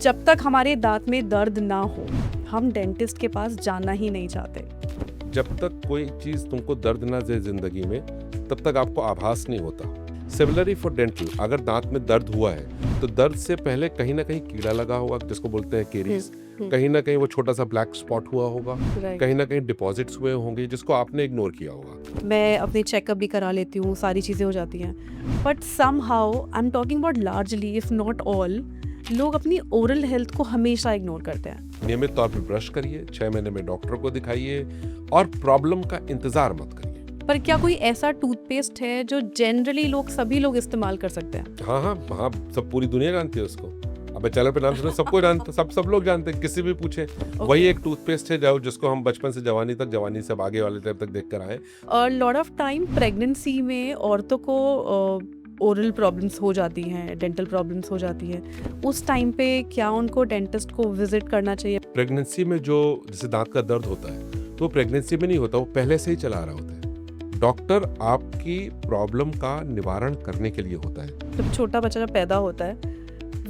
जब तक हमारे दांत में दर्द ना हो, हम डेंटिस्ट के पास जाना ही नहीं चाहते। जब तक कोई चीज़ तुमको दर्द ना दे ज़िंदगी में, तब तक आपको आभास नहीं होता। सिमिलरली फॉर डेंटल, अगर दांत में दर्द हुआ है, तो दर्द से पहले कहीं ना कहीं कीड़ा लगा होगा, जिसको बोलते हैं केरीज। कहीं ना कहीं वो छोटा सा ब्लैक स्पॉट हुआ होगा, राइट। कहीं ना कहीं डिपॉजिट्स हुए होंगे, जिसको आपने इग्नोर किया होगा। मैं अपने चेकअप भी करा लेती हूँ, सारी चीज़ें हो जाती हैं, but somehow I am talking about largely if not all, लोग अपनी ओरल हेल्थ को हमेशा इग्नोर करते हैं। नियमित तौर पर ब्रश करिए, 6 महीने में डॉक्टर को दिखाइए और प्रॉब्लम का इंतजार मत करिए। पर क्या कोई ऐसा टूथपेस्ट है जो जनरली सभी लोग इस्तेमाल कर सकते हैं? हाँ हाँ हाँ, सब पूरी दुनिया जानती है उसको। अब चैनल पे नाम सुना, सबको जानते, सब लोग जानते हैं, किसी भी पूछे। वही एक टूथपेस्ट है जिसको हम बचपन से जवानी तक, जवानी से अब आगे वाले टाइम तक देख कर आए। और लॉट ऑफ टाइम प्रेगनेंसी में औरतों को ओरल प्रॉब्लम्स हो जाती हैं, डेंटल प्रॉब्लम्स हो जाती हैं। उस टाइम पे क्या उनको डेंटिस्ट को विजिट करना चाहिए? प्रेगनेंसी में जो जैसे दांत का दर्द होता है, तो प्रेगनेंसी में नहीं होता, वो पहले से ही चला आ रहा होता है। डॉक्टर आपकी प्रॉब्लम का निवारण करने के लिए होता है। जब छोटा बच्चा जब पैदा होता है,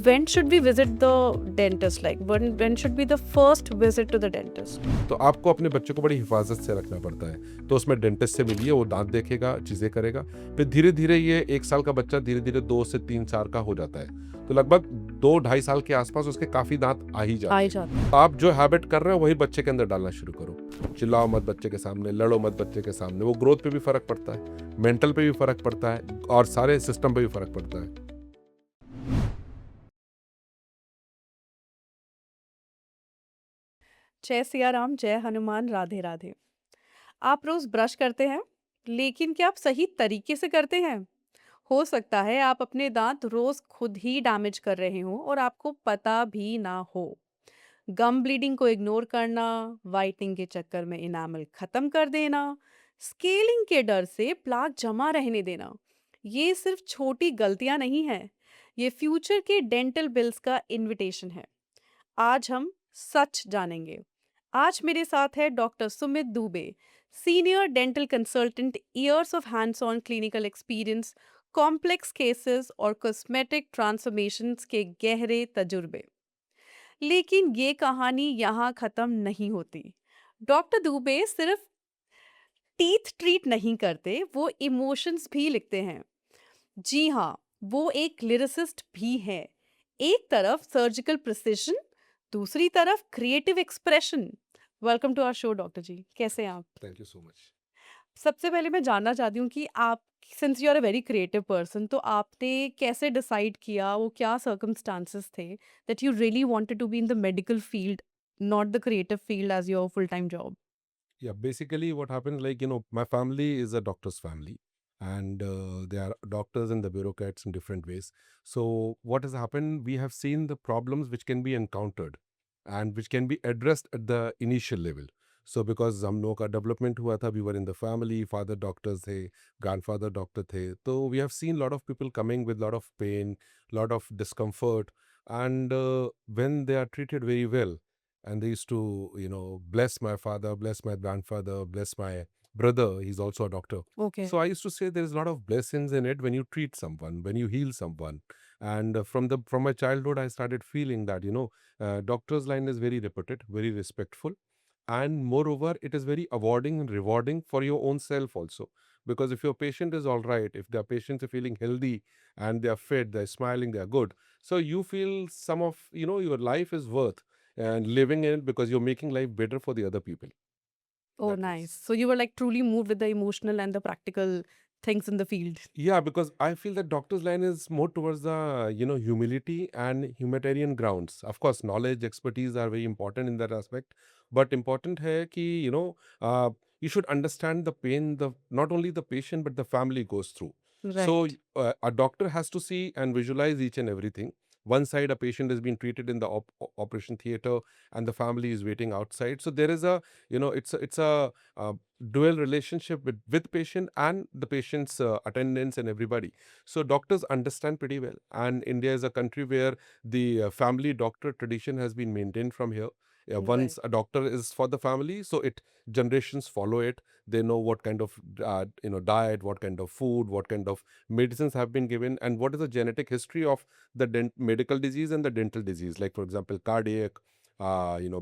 when should we visit the dentist? Like when should be the first visit to the dentist? तो आपको अपने बच्चे को बड़ी हिफाजत से रखना पड़ता है। तो उसमें डेंटिस्ट से मिलिए, वो दांत देखेगा, चीज़ें करेगा। फिर धीरे धीरे ये 1 साल का बच्चा धीरे धीरे 2 से 3 साल का हो जाता है। तो लगभग 2-2.5 साल के आसपास उसके काफ़ी दांत आ ही जाते हैं। तो आप जो हैबिट कर रहे हो वही बच्चे के अंदर डालना शुरू करो। चिल्लाओ मत बच्चे के सामने, लड़ो मत बच्चे के सामने। वो ग्रोथ पे भी फर्क पड़ता है, मेंटल पे भी फर्क पड़ता है और सारे सिस्टम पे भी फर्क पड़ता है। जय सिया राम, जय हनुमान, राधे राधे। आप रोज ब्रश करते हैं, लेकिन क्या आप सही तरीके से करते हैं? हो सकता है आप अपने दांत रोज खुद ही डैमेज कर रहे हो और आपको पता भी ना हो। गम ब्लीडिंग को इग्नोर करना, वाइटनिंग के चक्कर में इनामल खत्म कर देना, स्केलिंग के डर से प्लाक जमा रहने देना, ये सिर्फ छोटी गलतियां नहीं हैं, ये फ्यूचर के डेंटल बिल्स का इनविटेशन है। आज हम सच जानेंगे। आज मेरे साथ है doctor Sumit Dubey, senior dental consultant, years of hands on clinical experience, complex cases और कॉस्मेटिक ट्रांसफॉर्मेशंस के गहरे तजुर्बे। लेकिन ये कहानी यहाँ खत्म नहीं होती। डॉक्टर दुबे सिर्फ टीथ ट्रीट नहीं करते, वो इमोशंस भी लिखते हैं। जी हाँ, वो एक लिरिसिस्ट भी है। एक तरफ सर्जिकल प्रिसिशन, दूसरी तरफ creative expression. Welcome to our show doctor ji, कैसे हैं आप? Thank you so much. सबसे पहले मैं जानना चाहती हूँ कि आप, since you are a very creative person, तो आपने कैसे डिसाइड किया, वो क्या सर्कमस्टांसेस थे that you really wanted to be in the medical field, not the creative field as your full time job? Yeah, basically what happens, like, my family is a doctor's family, and they are doctors and the bureaucrats in different ways. So what has happened, we have seen the problems which can be encountered and which can be addressed at the initial level. So because हम लोगों का development हुआ था, we were in the family, father doctors थे, grandfather doctor थे, तो we have seen lot of people coming with lot of pain, lot of discomfort, and when they are treated very well, and they used to, bless my father, bless my grandfather, bless my brother, he's also a doctor. Okay. So I used to say there is a lot of blessings in it when you treat someone, when you heal someone. And from my childhood I started feeling that, doctor's line is very reputed, very respectful, and moreover it is very awarding and rewarding for your own self also. Because if your patient is all right, if their patients are feeling healthy and they are fit, they're smiling, they are good, so you feel some of, your life is worth and living in it, because you're making life better for the other people. Oh, That nice. is. So you were like truly moved with the emotional and the practical things in the field. Yeah, because I feel that doctor's line is more towards the, humility and humanitarian grounds. Of course, knowledge, expertise are very important in that aspect. But important hai ki, you should understand the pain, the not only the patient, but the family goes through. So Right. a doctor has to see and visualize each and everything. One side, a patient is being treated in the operation theater, and the family is waiting outside. So there is a, it's a dual relationship with patient and the patient's attendants and everybody. So doctors understand pretty well, and India is a country where the family doctor tradition has been maintained from here. Right, Once a doctor is for the family, so it generations follow it. They know what kind of diet, what kind of food, what kind of medicines have been given, and what is the genetic history of the medical disease and the dental disease. Like for example, cardiac,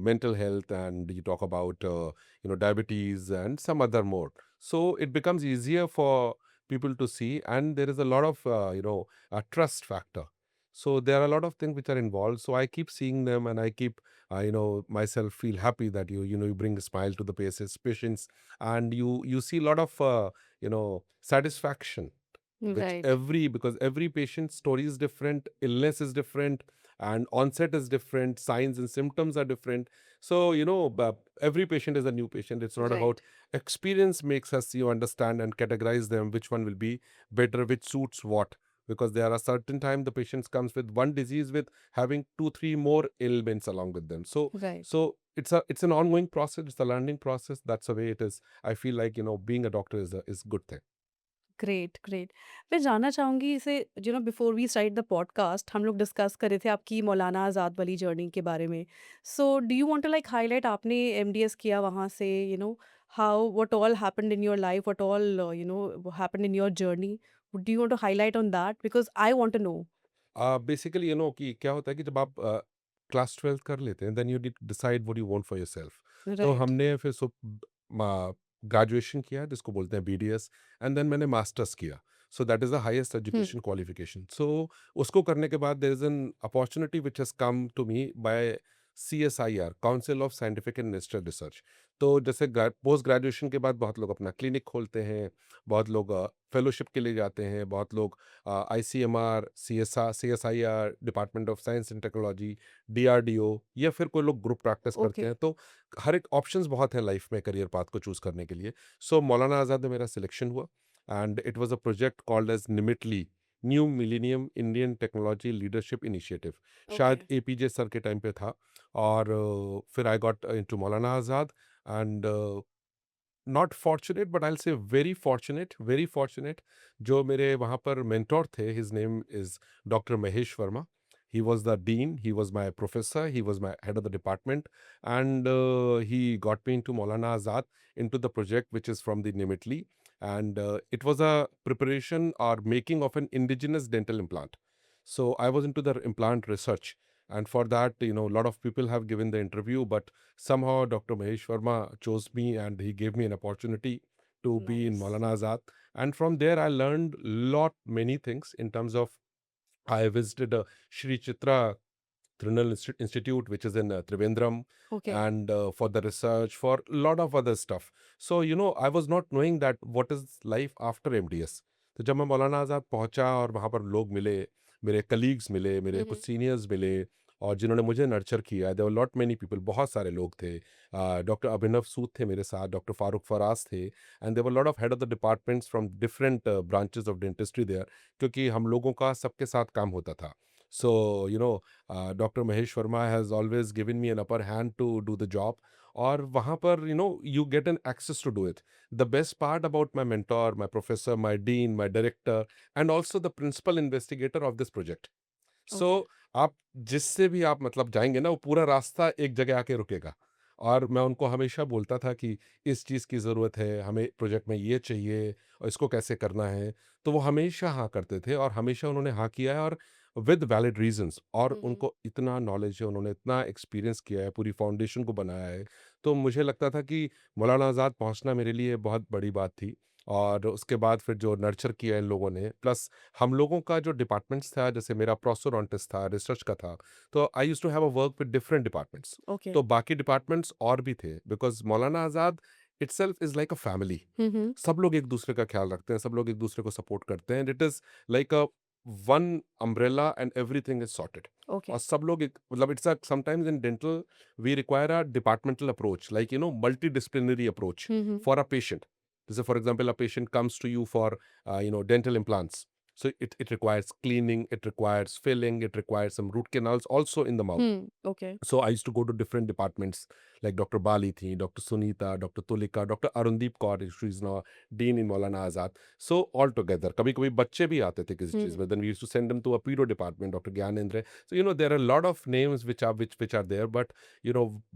mental health, and you talk about diabetes and some other more. So it becomes easier for people to see, and there is a lot of a trust factor. So there are a lot of things which are involved. So I keep seeing them, and I keep myself feel happy that you bring a smile to the patients, and you see a lot of satisfaction, which right, every because every patient's story is different, illness is different, and onset is different, signs and symptoms are different. So every patient is a new patient. It's not about right, experience makes us understand and categorize them, which one will be better, which suits what. Because there are certain time the patients comes with one disease with having 2 3 more ailments along with them. so right. so it's an ongoing process, it's a learning process. That's the way it is. I feel like being a doctor is good thing. Great, great. मैं जानना चाहूँगी इसे before we start the podcast हम लोग discuss कर रहे थे आपकी मौलाना आज़ाद वाली जर्नी के बारे में। So do you want to like highlight आपने एमडीएस किया वहाँ से how what all happened in your life what all happened in your journey? Do you want to highlight on that because I want to know? Basically कि क्या होता है कि जब आप क्लास 12th कर लेते हैं, then you decide what you want for yourself. तो राइट। हमने फिर ग्रेजुएशन किया जिसको बोलते हैं बीडीएस, एंड देन मैंने मास्टर्स किया। So that is the highest hmm, education qualification. So उसको करने के बाद there is an opportunity which has come to me by CSIR, council of scientific and industrial research. तो जैसे पोस्ट ग्रेजुएशन के बाद बहुत लोग अपना क्लिनिक खोलते हैं, बहुत लोग फेलोशिप के लिए जाते हैं, बहुत लोग ICMR, CSIR, department of science and technology, DRDO, या फिर कोई लोग ग्रुप प्रैक्टिस करते ओके, हैं। तो हर एक ऑप्शंस बहुत है लाइफ में करियर पाथ को चूज करने के लिए। सो मौलाना आज़ाद में मेरा सिलेक्शन हुआ, and it was a project called as NMITLI, new millennium Indian technology leadership initiative. Okay, शायद APJ सर के टाइम पे था। और फिर I got into Maulana Azad, and not fortunate but I will say very fortunate. जो मेरे वहाँ पर मेंटोर थे, his name is doctor Mahesh Verma. He was the dean, he was my professor, he was my head of the department, and he got me into Maulana Azad, into the project which is from the Nimitli. And it was a preparation or making of an indigenous dental implant. So I was into the implant research, and for that, a lot of people have given the interview, but somehow Dr. Mahesh Verma chose me, and he gave me an opportunity to be in nice, Maulana Azad. And from there, I learned many things in terms of I visited Shri Chitra Trinal Institute, which is in Trivandrum, okay, and for the research, for a lot of other stuff. So, I was not knowing that what is life after MDS. तो जब मैं मौलाना आज़ाद पहुंचा और वहाँ पर लोग मिले, मेरे कलीग्स मिले, मेरे हुँ, कुछ हुँ, सीनियर्स मिले, और जिन्होंने मुझे नर्चर किया, there were lot many people, बहुत सारे लोग थे। डॉक्टर अभिनव सूद थे मेरे साथ, डॉक्टर फारूक फराज थे, and there were lot of head of the departments from different branches of dentistry there, क्योंकि हम लोगों का सबके साथ काम होता था। सो Dr. Mahesh Verma has always given me an upper hand to do the job. और वहाँ पर you get an access to do it. The best part about my mentor, my professor, my dean, my director, and also the principal investigator of this project. Okay, So आप जिससे भी आप मतलब जाएंगे ना, वो पूरा रास्ता एक जगह आके रुकेगा। और मैं उनको हमेशा बोलता था कि इस चीज़ की ज़रूरत है, हमें प्रोजेक्ट में ये चाहिए और इसको कैसे करना है। तो वो हमेशा हाँ करते थे, और हमेशा उन्होंने हाँ किया है, और विद वैलिड रीजंस। और हुँ, हुँ, उनको इतना नॉलेज है, उन्होंने इतना एक्सपीरियंस किया है, पूरी फाउंडेशन को बनाया है। तो मुझे लगता था कि मौलाना आज़ाद पहुंचना मेरे लिए बहुत बड़ी बात थी। और उसके बाद फिर जो नर्चर किया इन लोगों ने, प्लस हम लोगों का जो डिपार्टमेंट्स था, जैसे मेरा प्रोस्टोडोंटिस्ट था, रिसर्च का था, तो I used to have a work with different departments. Okay, तो बाकी डिपार्टमेंट्स और भी थे, because Maulana Azad itself is like a family. Hmm, hmm, सब लोग एक-दूसरे का ख़्याल रखते हैं, सब लोग एक-दूसरे को सपोर्ट करते हैं, and it is like a one umbrella, and everything is sorted. Okay, और सब लोग एक मतलब it's a sometimes in dental we require a departmental approach, like multidisciplinary approach hmm, hmm, for a patient. जैसे for example a patient comes to you for dental implants. So it requires cleaning, it requires filling, it requires some root canals also in the mouth. Okay. So I used to go to different departments like Dr. Bali thi, Dr. Sunita, Dr. Tulika, Dr. Arundeep Kaur, she's now dean in Maulana Azad. So all together, कभी कभी बच्चे भी आते थे किसी चीज हुँ, में. Then we used to send them to a pedo department, Dr. Gyanendra. So there are a lot of names which are there, but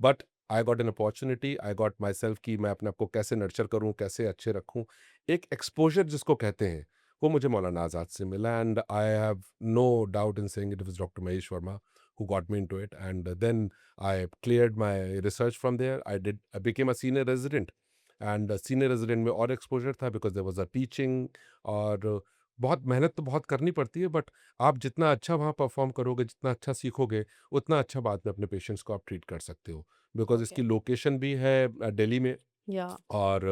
but I got an opportunity. I got myself कि मैं अपने आप को कैसे nurture करूं, कैसे अच्छे रखूं. एक एक्सपोजर जिसको कहते हैं, वो मुझे मौलाना आज़ाद से मिला. And I have no doubt in saying it was doctor Mahesh Verma who got me into it. And then I cleared my research from there. I became a senior resident. And senior resident में और exposure था because there was a teaching. और बहुत मेहनत तो बहुत करनी पड़ती है, बट आप जितना अच्छा वहाँ परफॉर्म करोगे, जितना अच्छा सीखोगे, उतना अच्छा बाद में अपने पेशेंट्स को आप ट्रीट कर सकते हो. Because okay. इसकी लोकेशन भी है दिल्ली में. या और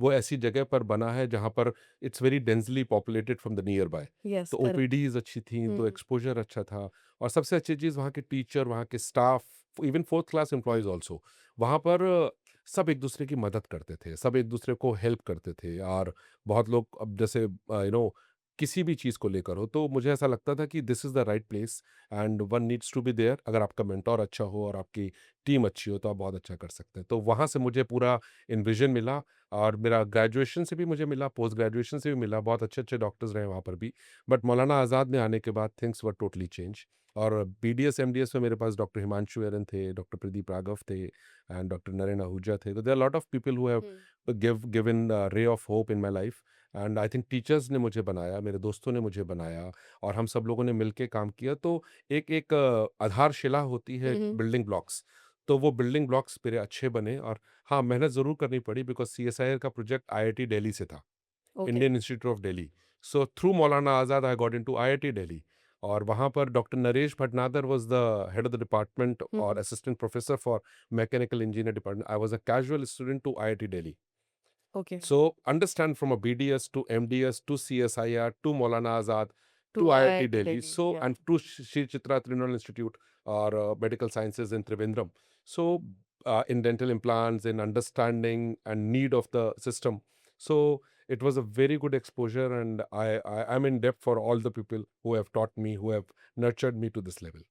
वो ऐसी जगह पर बना है जहाँ पर it's very densely populated from the near by. Yes, तो करेक्ट। ओपीडीज अच्छी थी, तो हुँ, एक्सपोजर अच्छा था. और सबसे अच्छी चीज़ वहाँ के टीचर, वहाँ के staff, even fourth class employees also, वहाँ पर सब एक दूसरे की मदद करते थे, सब एक दूसरे को हेल्प करते थे. और बहुत लोग अब जैसे किसी भी चीज़ को लेकर हो, तो मुझे ऐसा लगता था कि this is the right place and one needs to be there. अगर आपका मेंटोर अच्छा हो और आपकी टीम अच्छी हो, तो आप बहुत अच्छा कर सकते हैं. तो वहाँ से मुझे पूरा इन्विजन मिला. और मेरा ग्रेजुएशन से भी मुझे मिला, पोस्ट ग्रेजुएशन से भी मिला, बहुत अच्छे-अच्छे डॉक्टर्स रहे वहाँ पर भी. बट मौलाना आज़ाद में आने के बाद थिंग्स वर टोटली चेंज. और बीडीएस, एमडीएस में मेरे पास डॉक्टर हिमांशु एरन थे, डॉक्टर प्रदीप राघव थे एंड डॉक्टर नरेन आहूजा थे. तो there are lot of people who have um, given ray of hope in my life. And I think teachers ने मुझे बनाया, मेरे दोस्तों ने मुझे बनाया, और हम सब लोगों ने मिलके काम किया. तो एक एक आधारशिला होती है, हुँ, हुँ, बिल्डिंग ब्लॉक्स. तो वो बिल्डिंग ब्लॉक्स मेरे अच्छे बने. और हाँ, मेहनत ज़रूर करनी पड़ी बिकॉज़ सीएसआईआर का प्रोजेक्ट आईआईटी दिल्ली से था, okay. Indian institute of Delhi. So through Maulana Azad I got into IIT Delhi. और वहाँ पर doctor Naresh Bhatnagar was the head of the department hmm, और hmm, assistant professor for mechanical engineer department. I was a casual student to IIT Delhi. Okay. So understand, from a BDS to MDS to CSIR to Maulana Azad to to IIT IIT Delhi. Delhi, So या and to Shri Chitra Trinamal Institute or Medical Sciences in Trivandrum. So in dental implants, in understanding and need of the system. So it was a very good exposure, and I am in debt for all the people who have taught me, who have nurtured me to this level.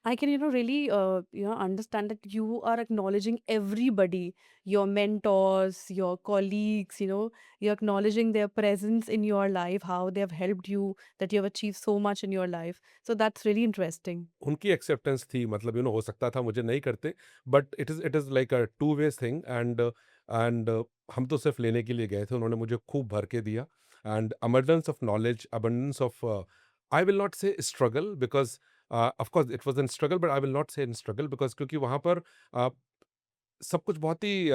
I can, really, understand that you are acknowledging everybody, your mentors, your colleagues, you're acknowledging their presence in your life, how they have helped you, that you have achieved so much in your life. So that's really interesting. उनकी acceptance थी, मतलब हो सकता था मुझे नहीं करते, but it is like a two ways thing. And हम तो सिर्फ लेने के लिए गए थे, उन्होंने मुझे खूब भर के दिया. And abundance of knowledge, abundance of, I will not say struggle because of course it was an struggle, but I will not say in struggle because क्योंकि वहाँ पर uh, सब कुछ बहुत ही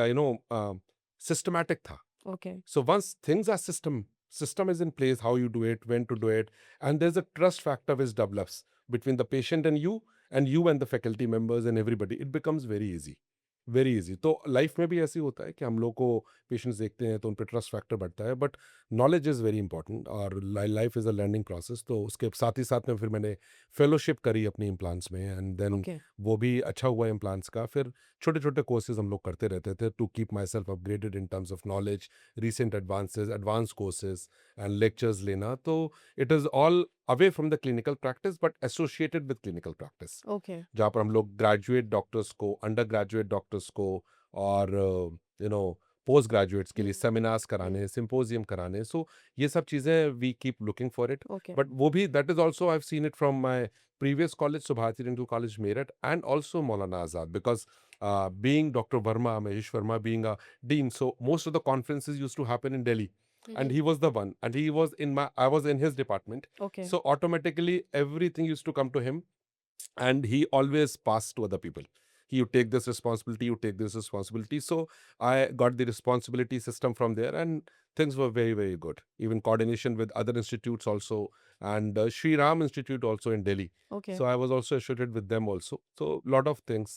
सिस्टमैटिक था. Okay. So once things are system is in place, how you do it, when to do it, and there's a trust factor which develops between the patient and you and the faculty members and everybody. It becomes very easy, very easy. तो life में भी ऐसे ही होता है कि हम लोग को पेशेंट्स देखते हैं तो उन पर ट्रस्ट फैक्टर बढ़ता है. But knowledge is very important, और life is a learning process. तो उसके साथ ही साथ में फिर मैंने फेलोशिप करी अपनी इम्प्लांट्स में, एंड देन Okay. वो भी अच्छा हुआ इम्प्लांट्स का. फिर छोटे छोटे कोर्सेज हम लोग करते रहते थे to keep myself upgraded in terms of knowledge, recent advance courses and lectures लेना. तो it is all away from the clinical practice but associated with clinical practice, Okay. जहाँ पर हम लोग ग्रेजुएट डॉक्टर्स को, अंडर ग्रेजुएट डॉक्टर्स को, और post graduates के लिए Hmm. Seminars Hmm. कराने, सिम्पोजियम कराने. सो ये सब चीज़ें we keep looking for it. Okay. But वो भी that is also I have seen it from my previous college, so Bharati Dental College, Meerut, and also Maulana Azad, because being Dr. Verma, Mahesh Verma, being a dean, so most of the conferences used to happen in Delhi, and Mhm. he was the one, and I was in his department, Okay. so automatically everything used to come to him, and he always passed to other people. You take this responsibility, you take this responsibility. So I got the responsibility system from there, and things were very, very good. Even coordination with other institutes also, and Sri Ram Institute also in Delhi. Okay. So I was also associated with them also. So lot of things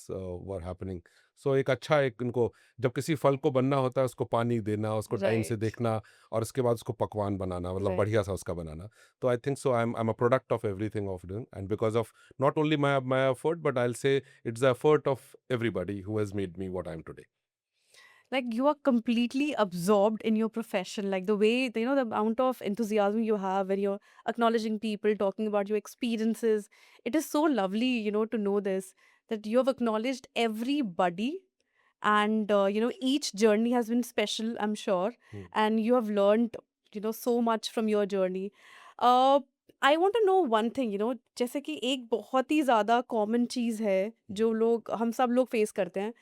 were happening. So एक अच्छा, एक इनको जब किसी फल को बनना होता है, उसको पानी देना, उसको टाइम से Right. देखना, और उसके बाद उसको पकवान बनाना, मतलब Right. बढ़िया सा उसका बनाना. तो I think so I'm a product of everything of doing, and because of not only my effort, but I'll say it's the effort of everybody who has made me what I am today. like you are completely absorbed in your profession, like the way, you know, the amount of enthusiasm you have when you're acknowledging people, talking about your experiences. It is so lovely, you know, to know this, that you have acknowledged everybody, and you know, each journey has been special, I'm sure, Hmm. and you have learned, you know, so much from your journey. uh I want to know one thing, you know, जैसे कि एक बहुत ही ज़्यादा common चीज़ है जो लोग, हम सब लोग फेस करते हैं।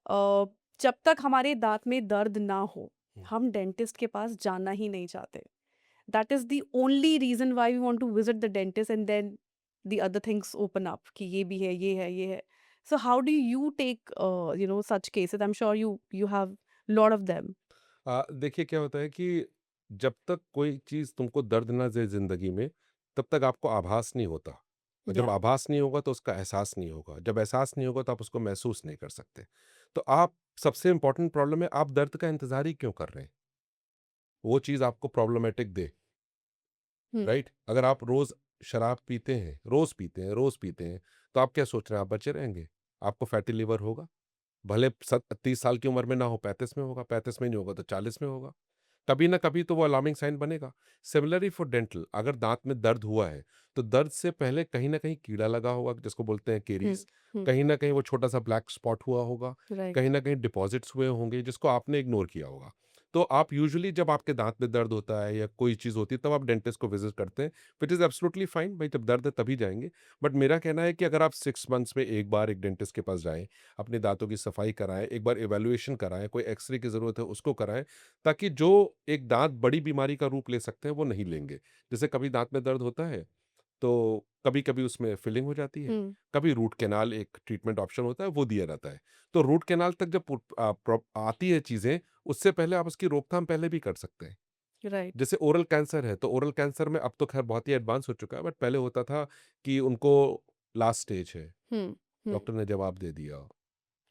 अ, जब तक हमारे दाँत में दर्द ना हो, Hmm. हम डेंटिस्ट के पास जाना ही नहीं चाहते। That is the only reason why we want to visit the dentist, and then the other things open up कि ये भी है, ये है, ये है। So how do you take you know such cases? I am sure you you have lot of them. देखिए क्या होता है कि जब तक कोई चीज़ तुमको दर्द ना दे ज़िंदगी में, तब तक आपको आभास नहीं होता। और जब या। आभास नहीं होगा तो उसका एहसास नहीं होगा। जब एहसास नहीं होगा तो आप उसको महसूस नहीं कर सकते। तो आप सबसे इम्पोर्टेंट प्रॉब्लम है आप दर्द का इंतज़ार ही क्यों कर रहे हैं? वो चीज़ आपको प्रॉब्लमैटिक दे, हुँ, राइट? अगर आप रोज़ शराब पीते हैं, रोज़ पीते हैं, रोज़ पीते हैं, तो आप क्या सोच रहे हैं आप बचे रहेंगे? आपको फैटी लिवर होगा। भले 30 साल की उम्र में ना हो, 35 में होगा, 35 में नहीं होगा तो 40 में होगा। कभी ना कभी तो वो अलार्मिंग साइन बनेगा। सिमिलरली फॉर डेंटल, अगर दाँत में दर्द हुआ है, तो दर्द से पहले कहीं न कहीं कीड़ा लगा होगा जिसको बोलते हैं हुँ, केरीज़। हुँ, कहीं न कहीं वो छोटा-सा ब्लैक स्पॉट हुआ होगा, राइट। कहीं न कहीं डिपॉज़िट्स हुए होंगे जिसको आपने इग्नोर किया होगा। तो आप यूजुअली जब आपके दाँत में दर्द होता है या कोई चीज़ होती है तब आप डेंटिस्ट को विज़िट करते हैं, व्हिच इज़ एब्सोल्यूटली फाइन। भाई जब दर्द है तभी जाएँगे। बट मेरा कहना है कि अगर आप 6 मंथ्स में एक बार एक डेंटिस्ट के पास जाएँ, अपने दाँतों की सफाई कराएँ, एक बार इवैल्यूएशन कराएँ, कोई एक्स-रे की ज़रूरत है उसको कराएँ, ताकि जो एक दाँत बड़ी बीमारी का रूप ले सकते हैं, वो नहीं लेंगे। जैसे कभी दाँत में दर्द होता है, तो कभी-कभी उसमें फिलिंग हो जाती है, हुँ, कभी रूट कैनाल एक ट्रीटमेंट ऑप्शन होता है, वो दिया जाता है। तो रूट कैनाल तक जब आती है चीज़ें, उससे पहले आप उसकी रोकथाम पहले भी कर सकते हैं। राइट। जैसे ओरल कैंसर है, तो ओरल कैंसर में अब तो खैर बहुत ही एडवांस हो चुका है, बट पहले होता था कि उनको लास्ट स्टेज है, हुँ, हुँ, डॉक्टर ने जवाब दे दिया,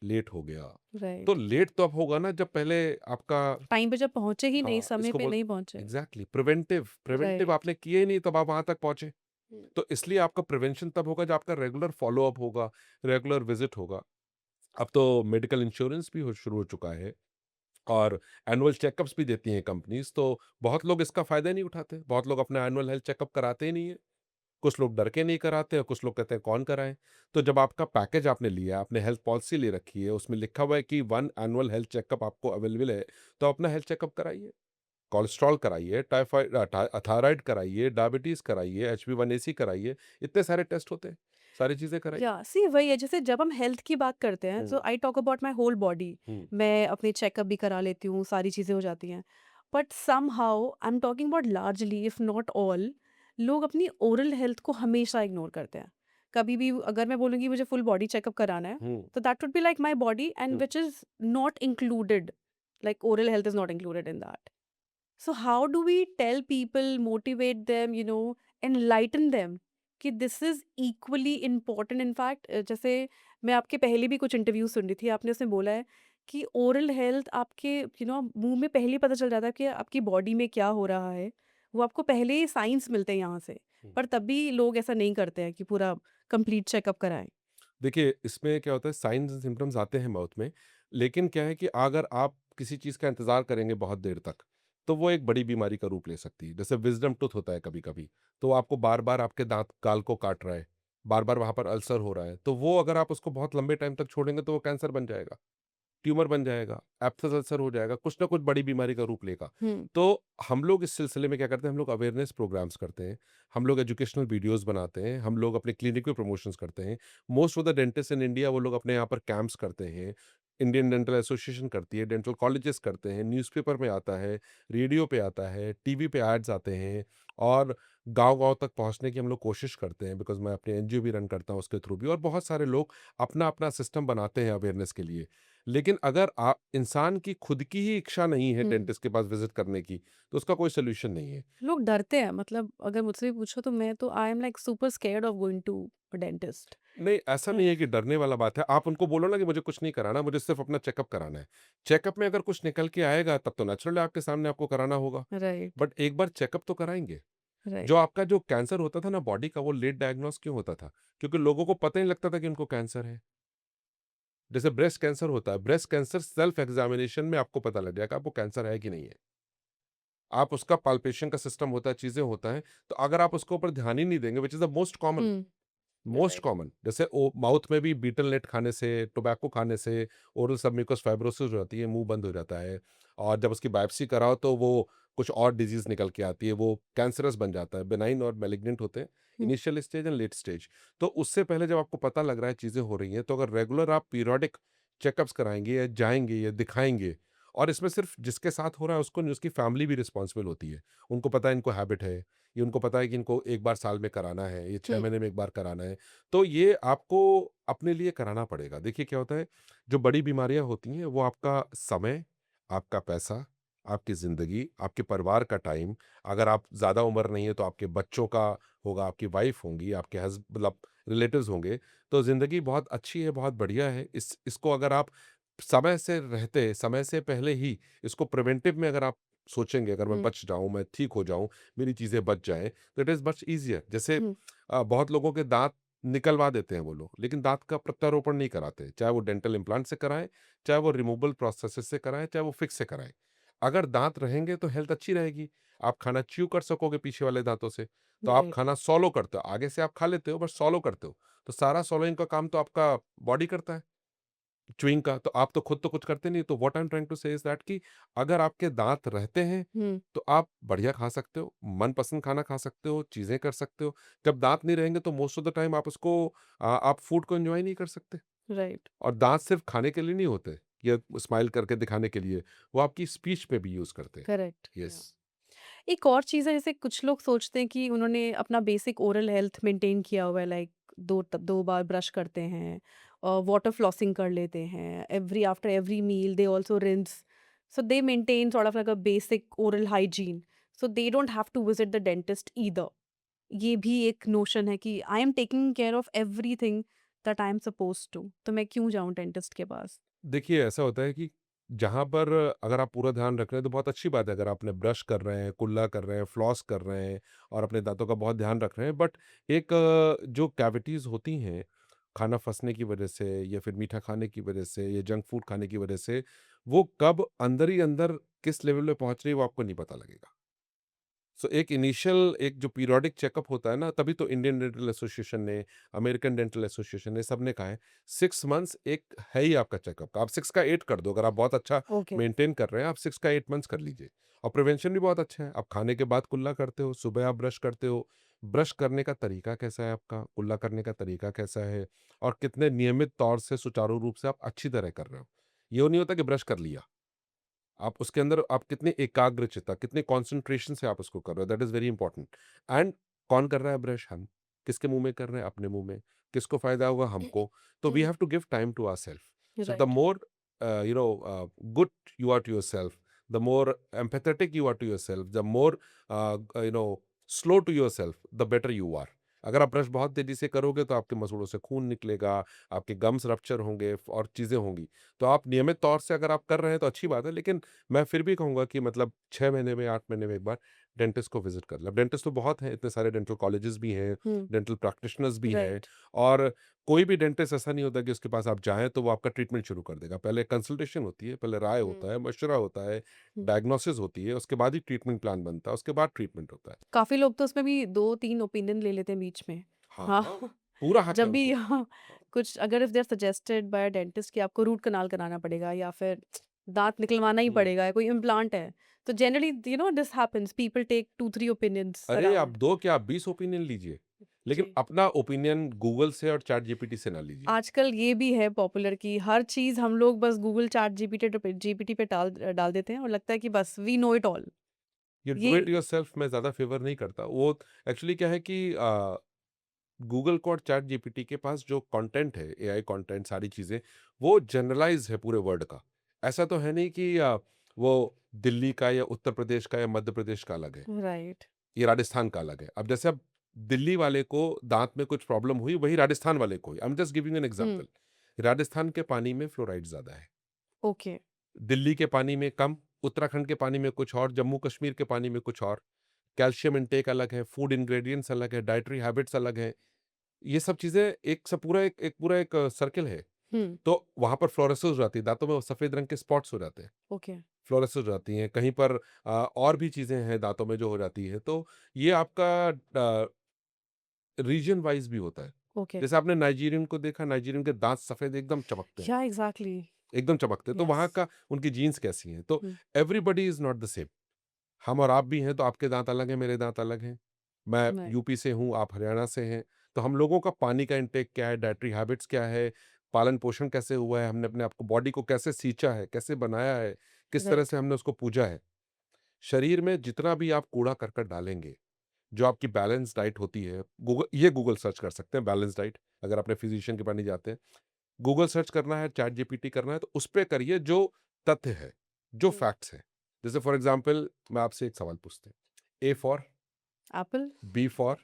लेट हो गया। तो राइट। लेट तो अब होगा ना जब पहले आपका टाइम पे जब पहुँचे ही नहीं, हाँ, समय इसको पे बोल नहीं पहुँचे। Exactly preventive preventive right. आपने किए ही नहीं तब आप वहाँ तक पहुँचे। हुँ, तो इसलिए आपका प्रिवेंशन तब होगा जब आपका रेगुलर फ़ॉलो-अप होगा, रेगुलर विज़िट होगा। अब तो मेडिकल इंश्योरेंस भी हो शुरू हो चुका है और एनुअल चेकअप्स भी देती हैं कंपनीज़, तो बहुत लोग इसका फ़ायदा नहीं उठाते। बहुत लोग अपना एनुअल हेल्थ चेकअप कराते ही नहीं हैं। कुछ लोग डर के नहीं कराते और कुछ लोग कहते हैं कौन कराए। तो जब आपका पैकेज आपने लिया, आपने हेल्थ पॉलिसी ले रखी है, उसमें लिखा हुआ है कि 1 एनुअल हेल्थ चेकअप आपको अवेलेबल है, तो अपना हेल्थ चेकअप कराइए। कोलेस्ट्रॉल कराइए, थायराइड कराइए, डायबिटीज़ कराइए, HbA1c कराइए, इतने सारे टेस्ट होते हैं, सारी चीज़ें कराइए। या सी वही है, जैसे जब हम हेल्थ की बात करते हैं, so hmm, I talk about my whole body. Hmm, मैं अपने चेकअप भी करा लेती हूँ, सारी चीज़ें हो जाती हैं। But somehow I am talking about largely, if not all, लोग अपनी ओरल हेल्थ को हमेशा इग्नोर करते हैं। कभी भी अगर मैं बोलूँगी मुझे फुल बॉडी चेकअप कराना है, हुँ, तो that would be like my body, and hmm. Which is not included, like oral health is not included in that. So how do we tell people, motivate them, you know, enlighten them कि this is equally important? In fact, जैसे मैं आपके पहले भी कुछ interview सुन रही थी, आपने उसमें बोला है कि ओरल हेल्थ आपके, यू नो, मुंह में पहले ही पता चल जाता है कि आपकी बॉडी में क्या हो रहा है। वो आपको पहले ही साइंस मिलते हैं यहाँ से, हुँ। पर तब भी लोग ऐसा नहीं करते हैं कि पूरा कंप्लीट चेकअप कराएं। देखिए, इसमें क्या होता है साइन्स एंड सिम्पटम्स आते हैं माउथ में, लेकिन क्या है कि अगर आप किसी चीज़ का इंतज़ार करेंगे बहुत देर तक, तो वो एक बड़ी बीमारी का रूप ले सकती है। जैसे विज़डम टूथ होता है कभी-कभी, तो आपको बार-बार आपके दाँत गाल को काट रहा है, बार-बार वहाँ पर अल्सर हो रहा है, तो वो अगर आप उसको बहुत लंबे टाइम तक छोड़ेंगे तो वो कैंसर बन जाएगा। ट्यूमर बन जाएगा, एब्सेस अल्सर हो जाएगा, कुछ ना कुछ बड़ी बीमारी का रूप लेगा। हुँ, तो हम लोग इस सिलसिले में क्या करते हैं, हम लोग अवेयरनेस प्रोग्राम्स करते हैं, हम लोग एजुकेशनल वीडियोज़ बनाते हैं, हम लोग अपने क्लिनिक में प्रमोशंस करते हैं। Most of the dentist in India वो लोग अपने यहाँ पर कैंप्स करते हैं। इंडियन डेंटल एसोसिएशन करती है, डेंटल कॉलेजेस करते हैं, न्यूज़पेपर में आता है, रेडियो पे आता है, टीवी पे एड्स आते हैं और गाँव-गाँव तक पहुँचने की हम लोग कोशिश करते हैं बिकॉज़ मैं अपने एनजीओ भी रन करता हूँ उसके थ्रू भी और बहुत सारे लोग अपना-अपना सिस्टम बनाते हैं अवेयरनेस के लिए। लेकिन अगर इंसान की खुद की ही इच्छा नहीं है हुँ। डेंटिस्ट के पास विज़िट करने की, तो उसका कोई सॉल्यूशन नहीं है। लोग डरते हैं, मतलब अगर मुझसे भी पूछो तो मैं तो I am like super scared of going to a dentist. नहीं, ऐसा नहीं है कि डरने वाला बात है। आप उनको बोलो ना कि मुझे कुछ नहीं कराना, मुझे सिर्फ़ अपना चेकअप कराना है। चेकअप में अगर कुछ निकल के आएगा तब तो नेचुरल है आपके सामने आपको कराना होगा। राइट, बट एक बार चेकअप तो कराएँगे। जो राइट। आपका जो कैंसर होता था ना बॉडी का वो लेट डायग्नोस क्यों होता था? क्योंकि लोगों को पता ही नहीं लगता था कि उनको कैंसर है। जैसे ब्रेस्ट कैंसर होता है, ब्रेस्ट कैंसर सेल्फ एग्जामिनेशन में आपको पता लग जाएगा आपको कैंसर है कि नहीं है। आप उसका पाल्पेशन का सिस्टम होता है, चीज़ें होता है, तो अगर आप उसके ऊपर ध्यान ही नहीं देंगे which is the hmm, most right. Common, जैसे ओ माउथ में भी बीटल नेट खाने से, टोबैको खाने से ओरल सबम्यूकस फाइब्रोसिस हो जाती है, मुँह बंद हो जाता है और जब उसकी बायोप्सी कराओ तो वो कुछ और डिज़ीज़ निकल के आती है, वो कैंसरस बन जाता है, बेनाइन और मैलिग्नेंट होते हैं, hmm, initial stage and late stage. तो उससे पहले जब आपको पता लग रहा है चीज़ें हो रही हैं, तो अगर रेगुलर आप पीरियोडिक चेकअप्स कराएँगे या जाएँगे या दिखाएँगे और इसमें सिर्फ़ जिसके साथ हो रहा है उसको नहीं, उसकी फैमिली भी रिस्पॉन्सिबल होती है। उनको पता है इनको हैबिट है, ये उनको पता है कि इनको 1 बार साल में कराना है, ये 6 हुँ, महीने में 1 बार कराना है। तो ये आपको अपने लिए कराना पड़ेगा। देखिए क्या होता है, जो बड़ी बीमारियाँ होती हैं वो आपका समय, आपका पैसा, आपकी ज़िंदगी, आपके परिवार का टाइम, अगर आप ज़्यादा उम्र नहीं है तो आपके बच्चों का होगा, आपकी वाइफ़ होंगी, आपके मतलब रिलेटिव्स होंगे। तो ज़िंदगी बहुत अच्छी है, बहुत बढ़िया है। इसको अगर आप समय से रहते, समय से पहले ही इसको प्रिवेंटिव में अगर आप सोचेंगे, अगर मैं हुँ, बच जाऊँ, मैं ठीक हो जाऊँ, मेरी चीज़ें बच जाएँ, तो इट इज़ मच ईज़ियर। जैसे हुँ, बहुत लोगों के दाँत निकलवा देते हैं वो लोग, लेकिन दाँत का प्रत्यारोपण नहीं कराते। चाहे वो डेंटल इम्प्लांट से कराएँ, चाहे वो रिमूवल प्रोस्थेसिस से कराएँ, चाहे वो फिक्स से कराएँ। अगर दाँत रहेंगे तो हेल्थ अच्छी रहेगी। आप खाना च्यू कर सकोगे पीछे वाले दाँतों से। तो आप राइट, खाना स्वॉलो करते हो, आगे से आप खा लेते हो बट स्वॉलो करते हो। तो सारा स्वॉलोइंग का काम तो आपका बॉडी करता है। च्युइंग का, तो आप तो खुद तो कुछ करते नहीं। तो what I am trying to say is that कि अगर आपके दाँत रहते हैं, हुँ, तो आप बढ़िया खा सकते हो, मनपसंद खाना खा सकते हो, चीज़ें कर सकते हो। जब दाँत नहीं रहेंगे तो मोस्ट ऑफ द टाइम आप उसको आप फूड को एन्जॉय नहीं कर सकते। राइट, और दाँत सिर्फ़ खाने के लिए नहीं होते, या स्माइल करके दिखाने के लिए, वो आपकी स्पीच पे भी यूज़ करते हैं। करेक्ट, या। येस। एक और चीज़ है जैसे कुछ लोग सोचते हैं कि उन्होंने अपना बेसिक ओरल हेल्थ मेंटेन किया हुआ है लाइक 2 बार ब्रश करते हैं और वाटर फ्लॉसिंग कर लेते हैं every after every meal they also rinse so they maintain sort of like a basic oral hygiene so they don't have to visit the dentist either ये भी एक नोशन है कि I am taking care of everything that I am supposed to तो मैं क्यों जाऊं डेंटिस्ट के पास। देखिए, ऐसा होता है कि जहाँ पर अगर आप पूरा ध्यान रख रहे हैं तो बहुत अच्छी बात है। अगर आपने ब्रश कर रहे हैं, कुल्ला कर रहे हैं, फ्लॉस कर रहे हैं और अपने दाँतों का बहुत ध्यान रख रहे हैं। बट एक जो कैविटीज़ होती हैं, खाना फँसने की वजह से या फिर मीठा खाने की वजह से या जंक फूड खाने की वजह से, वो कब अंदर ही अंदर किस लेवल पे पहुँच रही है वो आपको नहीं पता लगेगा। सो एक इनिशियल एक जो पीरियोडिक चेकअप होता है ना, तभी तो इंडियन डेंटल एसोसिएशन ने, अमेरिकन डेंटल एसोसिएशन ने, सबने कहा है 6 मंथ्स एक है ही आपका चेकअप। आप 6 का 8 कर दो, अगर आप बहुत अच्छा ओके। मेंटेन कर रहे हैं, आप 6 का 8 मंथ्स कर लीजिए। और प्रिवेंशन भी बहुत अच्छा है। आप खाने के बाद कुल्ला करते हो, सुबह आप ब्रश करते हो, ब्रश करने का तरीका कैसा है आपका, कुल्ला करने का तरीका कैसा है और कितने नियमित तौर से सुचारू रूप से आप अच्छी तरह कर रहे हो। ये नहीं होता कि ब्रश कर लिया, आप उसके अंदर आप कितने एकाग्रचित्ता, कितने कंसंट्रेशन से आप उसको कर रहे हो, that is very important. And कौन कर रहा है ब्रश? हम। किसके मुँह में कर रहे हैं? अपने मुँह में। किसको फ़ायदा होगा? हमको। तो we have to give time to ourself. So the right. More good you are to yourself, the more empathetic you are to yourself, the more slow to yourself, the better you are. अगर आप brush बहुत तेज़ी से करोगे तो आपके मसूड़ों से खून निकलेगा, आपके गम्स रप्चर होंगे और चीज़ें होंगी। तो आप नियमित तौर से अगर आप कर रहे हैं तो अच्छी बात है, लेकिन मैं फिर भी कहूँगा कि मतलब 6 महीने में, 8 महीने में एक बार डेंटिस्ट को विज़िट कर लें। अब डेंटिस्ट तो बहुत हैं, इतने सारे डेंटल कॉलेजेस भी हैं, हम्म। डेंटल प्रैक्टिशनर्स भी हैं। राइट। और कोई भी डेंटिस्ट ऐसा नहीं होता कि उसके पास आप जाएँ तो वो आपका ट्रीटमेंट शुरू कर देगा। पहले कंसल्टेशन होती है, पहले राय होता है, मशवरा होता है, हम्म। डायग्नोसिस होती है, उसके बाद ही ट्रीटमेंट प्लान बनता है, उसके बाद ट्रीटमेंट होता है। काफ़ी लोग तो उसमें भी 2-3 ओपिनियन ले लेते हैं बीच में। हाँ, हाँ, हाँ, पूरा हक है जब भी उनको। हाँ, हाँ। कुछ अगर if they are suggested by a dentist कि आपको रूट कनाल कराना पड़ेगा या फिर दाँत निकलवाना ही हुँ। पड़ेगा या कोई इम्प्लांट है, तो generally this happens people take 2-3 opinions अरे! आप अराउंड। 2 क्या 20 ओपिनियन लीजिए, लेकिन जी। अपना ओपिनियन गूगल से और चैट जीपीटी से ना लीजिए। आजकल ये भी है पॉपुलर कि हर चीज़ हम लोग बस गूगल चैट जीपीटी पे डाल देते हैं और लगता है कि बस we know it all. You ये डू इट योरसेल्फ मैं ज़्यादा फ़ेवर नहीं करता। वो एक्चुअली क्या है कि गूगल को और चैट जीपीटी के पास जो कंटेंट है, एआई कंटेंट सारी चीज़ें, वो जनरलाइज़ है पूरे वर्ल्ड का। ऐसा तो है नहीं कि वो दिल्ली का या उत्तर प्रदेश का या मध्य प्रदेश का अलग है, राइट। ये राजस्थान का अलग है। अब जैसे अब दिल्ली वाले को दाँत में कुछ प्रॉब्लम हुई, वही राजस्थान वाले को हुई। I am just giving an hmm, example. Rajasthan के पानी में फ्लोराइड ज़्यादा है, ओके। दिल्ली के पानी में कम, उत्तराखंड के पानी में कुछ और, जम्मू कश्मीर के पानी में कुछ और। कैल्शियम इंटेक अलग है, फूड इंग्रेडिएंट्स अलग है, डाइटरी हैबिट्स अलग हैं। ये सब चीज़ें एक पूरा एक सर्किल है। हुँ, तो वहाँ पर फ्लोरोसिस हो जाती है, दाँतों में वो सफ़ेद रंग के स्पॉट्स हो जाते हैं, ओके, फ्लोरोसिस हो जाती हैं। कहीं पर और भी चीज़ें हैं दाँतों में जो हो जाती है, तो ये आपका रीजन वाइज़ भी होता है। ओके। जैसे आपने नाइजीरियन को देखा, नाइजीरियन के दाँत सफ़ेद एकदम चमकते हैं, या एग्ज़ैक्टली, एकदम चमकते हैं, तो यस। वहाँ का उनकी जीन्स कैसी हैं? तो hmm, everybody is not the same. हम और आप भी हैं, तो आपके दाँत अलग हैं, मेरे दाँत अलग हैं। मैं राइट, यूपी से हूँ, आप हरियाणा से हैं, तो हम लोगों का पानी का इंटेक क्या है, डाइटरी हैबिट्स क्या है, पालन-पोषण कैसे हुआ है, हमने अपने आप को बॉडी को कैसे सींचा है, कैसे बनाया है, किस तरह राइट, से हमने उसको पूजा है। शरीर में जितना भी आप कूड़ा-करकट डालेंगे, जो आपकी बैलेंस डाइट होती है, गूगल सर्च कर सकते हैं बैलेंस डाइट, अगर अपने फिजिशियन के पास नहीं जाते हैं। गूगल सर्च करना है, चैट जीपीटी करना है, तो उस पे करिए जो तथ्य है, जो हुँ, फैक्ट्स हैं। जैसे फॉर एग्ज़ाम्पल मैं आपसे एक सवाल पूछते हैं, A for, apple, B for,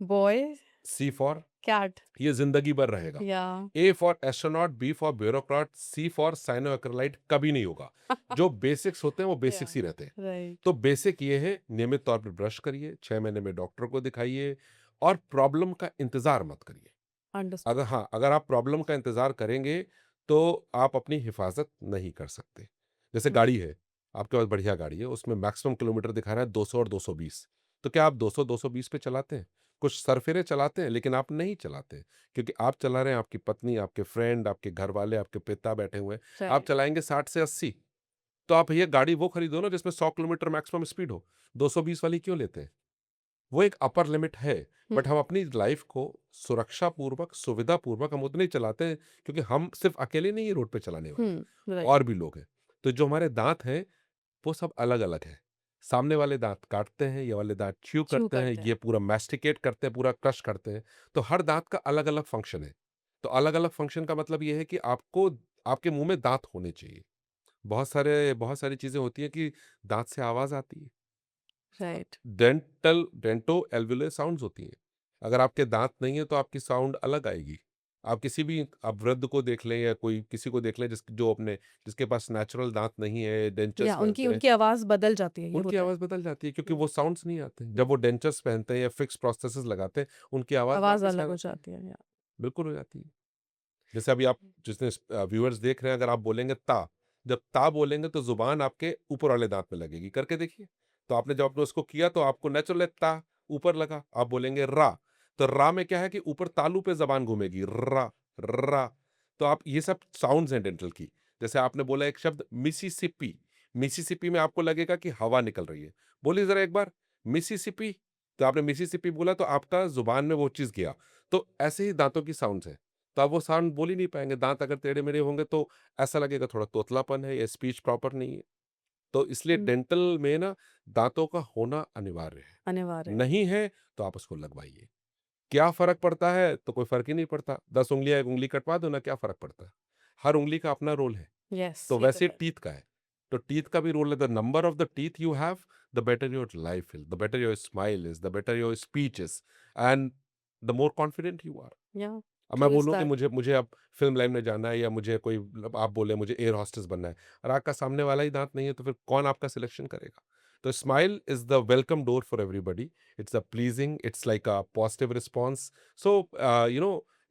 boy, C for, cat, ये ज़िंदगी भर रहेगा। या A for astronaut, B for bureaucrat, C for cyanoacrylate कभी नहीं होगा। जो बेसिक्स होते हैं वो या बेसिक्स ही रहते हैं। राइट, तो बेसिक ये है, नियमित तौर पे ब्रश करिए, 6 महीने में डॉक्टर को दिखाइए और प्रॉब्लम का इंतज़ार मत करिए। अंडरस्टूड, अगर आप प्रॉब्लम का इंतज़ार करेंगे, तो आप अपनी हिफ़ाज़त नहीं कर सकते। जैसे हुँ, गाड़ी है, आपके पास बढ़िया गाड़ी है, उसमें मैक्सिमम किलोमीटर दिखा रहा है 200 और 220, तो क्या आप 200-220 पे चलाते हैं? कुछ सरफेरे चलाते हैं, लेकिन आप नहीं चलाते, क्योंकि आप चला रहे हैं, आपकी पत्नी, आपके फ्रेंड, आपके घरवाले, आपके पिता बैठे हुए हैं, आप राइट, चलाएँगे 60 से 80, तो आप भैया गाड़ी वो खरीदो ना जिसमें 100 किलोमीटर मैक्सिमम स्पीड हो, 220 वाली क्यों लेते हैं? वो एक अपर लिमिट है, हुँ, बट हम अपनी लाइफ को सुरक्षापूर्वक, सुविधापूर्वक हम उतने ही चलाते हैं, क्योंकि हम सिर्फ़ अकेले नहीं है रोड पे चलाने वाले, हुँ, राइट, और भी लोग हैं। तो जो हमारे दाँत हैं, वो सब अलग-अलग हैं। सामने वाले दाँत काटते हैं, ये वाले दाँत च्यू च्यू करते हैं, करते हैं, ये पूरा मैस्टिकेट करते हैं, पूरा क्रश करते हैं। तो हर दाँत का अलग-अलग फंक्शन है। तो अलग-अलग फंक्शन का मतलब ये है कि आपको आपके मुँह में दाँत होने चाहिए। बहुत सारी चीज़ें होती हैं कि दाँत से आवाज़ आती है। राइट, डेंटो एल्वियोलर साउंड्स होती हैं। अगर आपके दाँत नहीं है तो आपकी साउंड अलग आएगी। आप किसी भी आप वृद्ध को देख लें या कोई किसी को देख लें जिसके पास नेचुरल दाँत नहीं है, डेंचर्स या उनकी पहनते हैं, उनकी आवाज़ बदल जाती है, ये उनकी होता है। आवाज़ बदल जाती है, क्योंकि हुँ, वो साउंड्स नहीं आते हैं। हुँ, जब वो डेंचर्स पहनते हैं या फिक्स प्रोस्थेसिस लगाते हैं, उनकी आवाज़ आवाज़ वापस आ अलग हो जाती है। जाती है, या बिल्कुल हो जाती है। जैसे अभी आप जितने व्यूअर्स देख रहे हैं, अगर आप बोलेंगे ता, जब ता बोलेंगे तो ज़ुबान आपके ऊपर वाले दाँत में लगेगी, करके देखिए। तो आपने जब आपने उसको किया तो आपको नेचुरल है ता, ऊपर लगा। आप बोलेंगे रा, तो रा में क्या है कि ऊपर तालू पे ज़बान घूमेगी, रा, रा। तो आप ये सब साउंड्स हैं डेंटल की। जैसे आपने बोला एक शब्द मिसिसिपी, मिसिसिपी में आपको लगेगा कि हवा निकल रही है। बोलिए ज़रा एक बार, मिसिसिपी, तो आपने मिसिसिपी बोला तो आपका ज़ुबान में वो चीज़ गया। तो ऐसे ही दाँतों की साउंड्स हैं। तो आप वो साउंड बोल ही नहीं पाएँगे। दाँत अगर टेढ़े-मेढ़े होंगे तो ऐसा लगेगा थोड़ा तोतलापन है या स्पीच प्रॉपर नहीं है। तो इसलिए हुँ, डेंटल में ना दाँतों का होना अनिवार्य है। अनिवार्य है। नहीं है तो आप उसको लगवाइए। क्या फ़र्क पड़ता है? तो कोई फ़र्क ही नहीं पड़ता। 10 उँगलियाँ 1 उँगली कटवा दो ना, क्या फ़र्क पड़ता है? हर उँगली का अपना रोल है। यस, तो ये तो वैसे है। टीथ का है। तो टीथ का भी रोल है, the number of the teeth you have, the better your life is, the better your smile is, the better your speech is and the more confident you are. या अब मैं true is बोलूँ कि that. मुझे मुझे अब film line में जाना है या मुझे कोई मतलब आप बोले मुझे एयर होस्टेस बनना है और आपका सामने वाला ही दाँत नहीं है, तो फिर कौन आपका सिलेक्शन करेगा? तो smile is the welcome door for everybody. It's a pleasing, it's like a positive response. So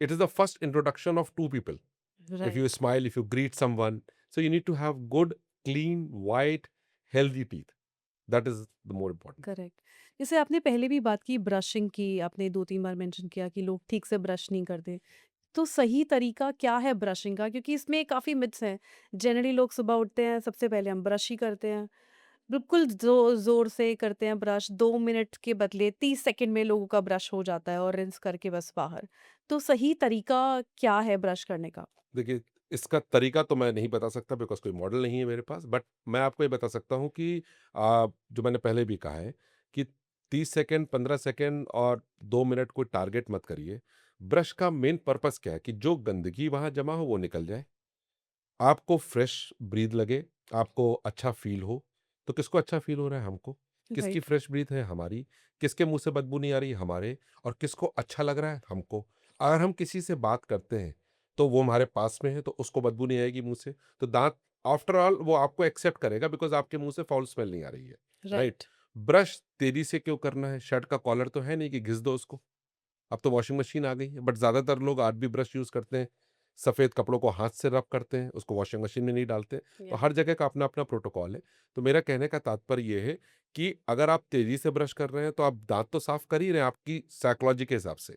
it is the first introduction of 2 people. If you right, smile, if you greet someone, so you need to have good, clean, white, healthy teeth. That is the more important. Correct. जैसे आपने पहले भी बात की brushing की, आपने 2-3 बार mention किया कि लोग ठीक से ब्रश नहीं करते। तो सही तरीका क्या है ब्रशिंग का? क्योंकि इसमें काफ़ी मिथ्स हैं। जनरली लोग सुबह उठते हैं, सबसे पहले हम ब्रश ही करते हैं। बिल्कुल ज़ोर से करते हैं ब्रश, 2 मिनट के बदले 30 सेकंड में लोगों का ब्रश हो जाता है और रिंस करके बस बाहर। तो सही तरीका क्या है ब्रश करने का? देखिए, इसका तरीका तो मैं नहीं बता सकता बिकॉज़ कोई मॉडल नहीं है मेरे पास, बट मैं आपको ये बता सकता हूँ कि जो मैंने पहले भी कहा है कि 30 सेकंड, 15 सेकंड और 2 मिनट कोई टारगेट मत करिए। ब्रश का मेन पर्पज़ क्या है कि जो गंदगी वहाँ जमा हो वो निकल जाए। आपको फ्रेश ब्रीथ लगे, आपको अच्छा फ़ील हो, तो किसको अच्छा फ़ील हो रहा है? हमको। किसकी राइट, फ्रेश ब्रीथ है? हमारी। किसके मुँह से बदबू नहीं आ रही? हमारे। और किसको अच्छा लग रहा है? हमको। अगर हम किसी से बात करते हैं, तो वो हमारे पास में है, तो उसको बदबू नहीं आएगी मुँह से। तो दाँत आफ्टर ऑल वो आपको एक्सेप्ट करेगा बिकॉज़ आपके मुँह से फाउल स्मेल नहीं आ रही है, राइट? राइट, ब्रश तेज़ी से क्यों करना है? शर्ट का कॉलर तो है नहीं कि घिस दो उसको। अब तो वॉशिंग मशीन आ गई है, बट ज़्यादातर लोग आज भी ब्रश यूज़ करते हैं। सफ़ेद कपड़ों को हाथ से रब करते हैं, उसको वॉशिंग मशीन में नहीं डालते। तो या हर जगह का अपना-अपना प्रोटोकॉल है। तो मेरा कहने का तात्पर्य ये है कि अगर आप तेज़ी से ब्रश कर रहे हैं, तो आप दाँत तो साफ़ कर ही रहे हैं आपकी साइकोलॉजी के हिसाब से।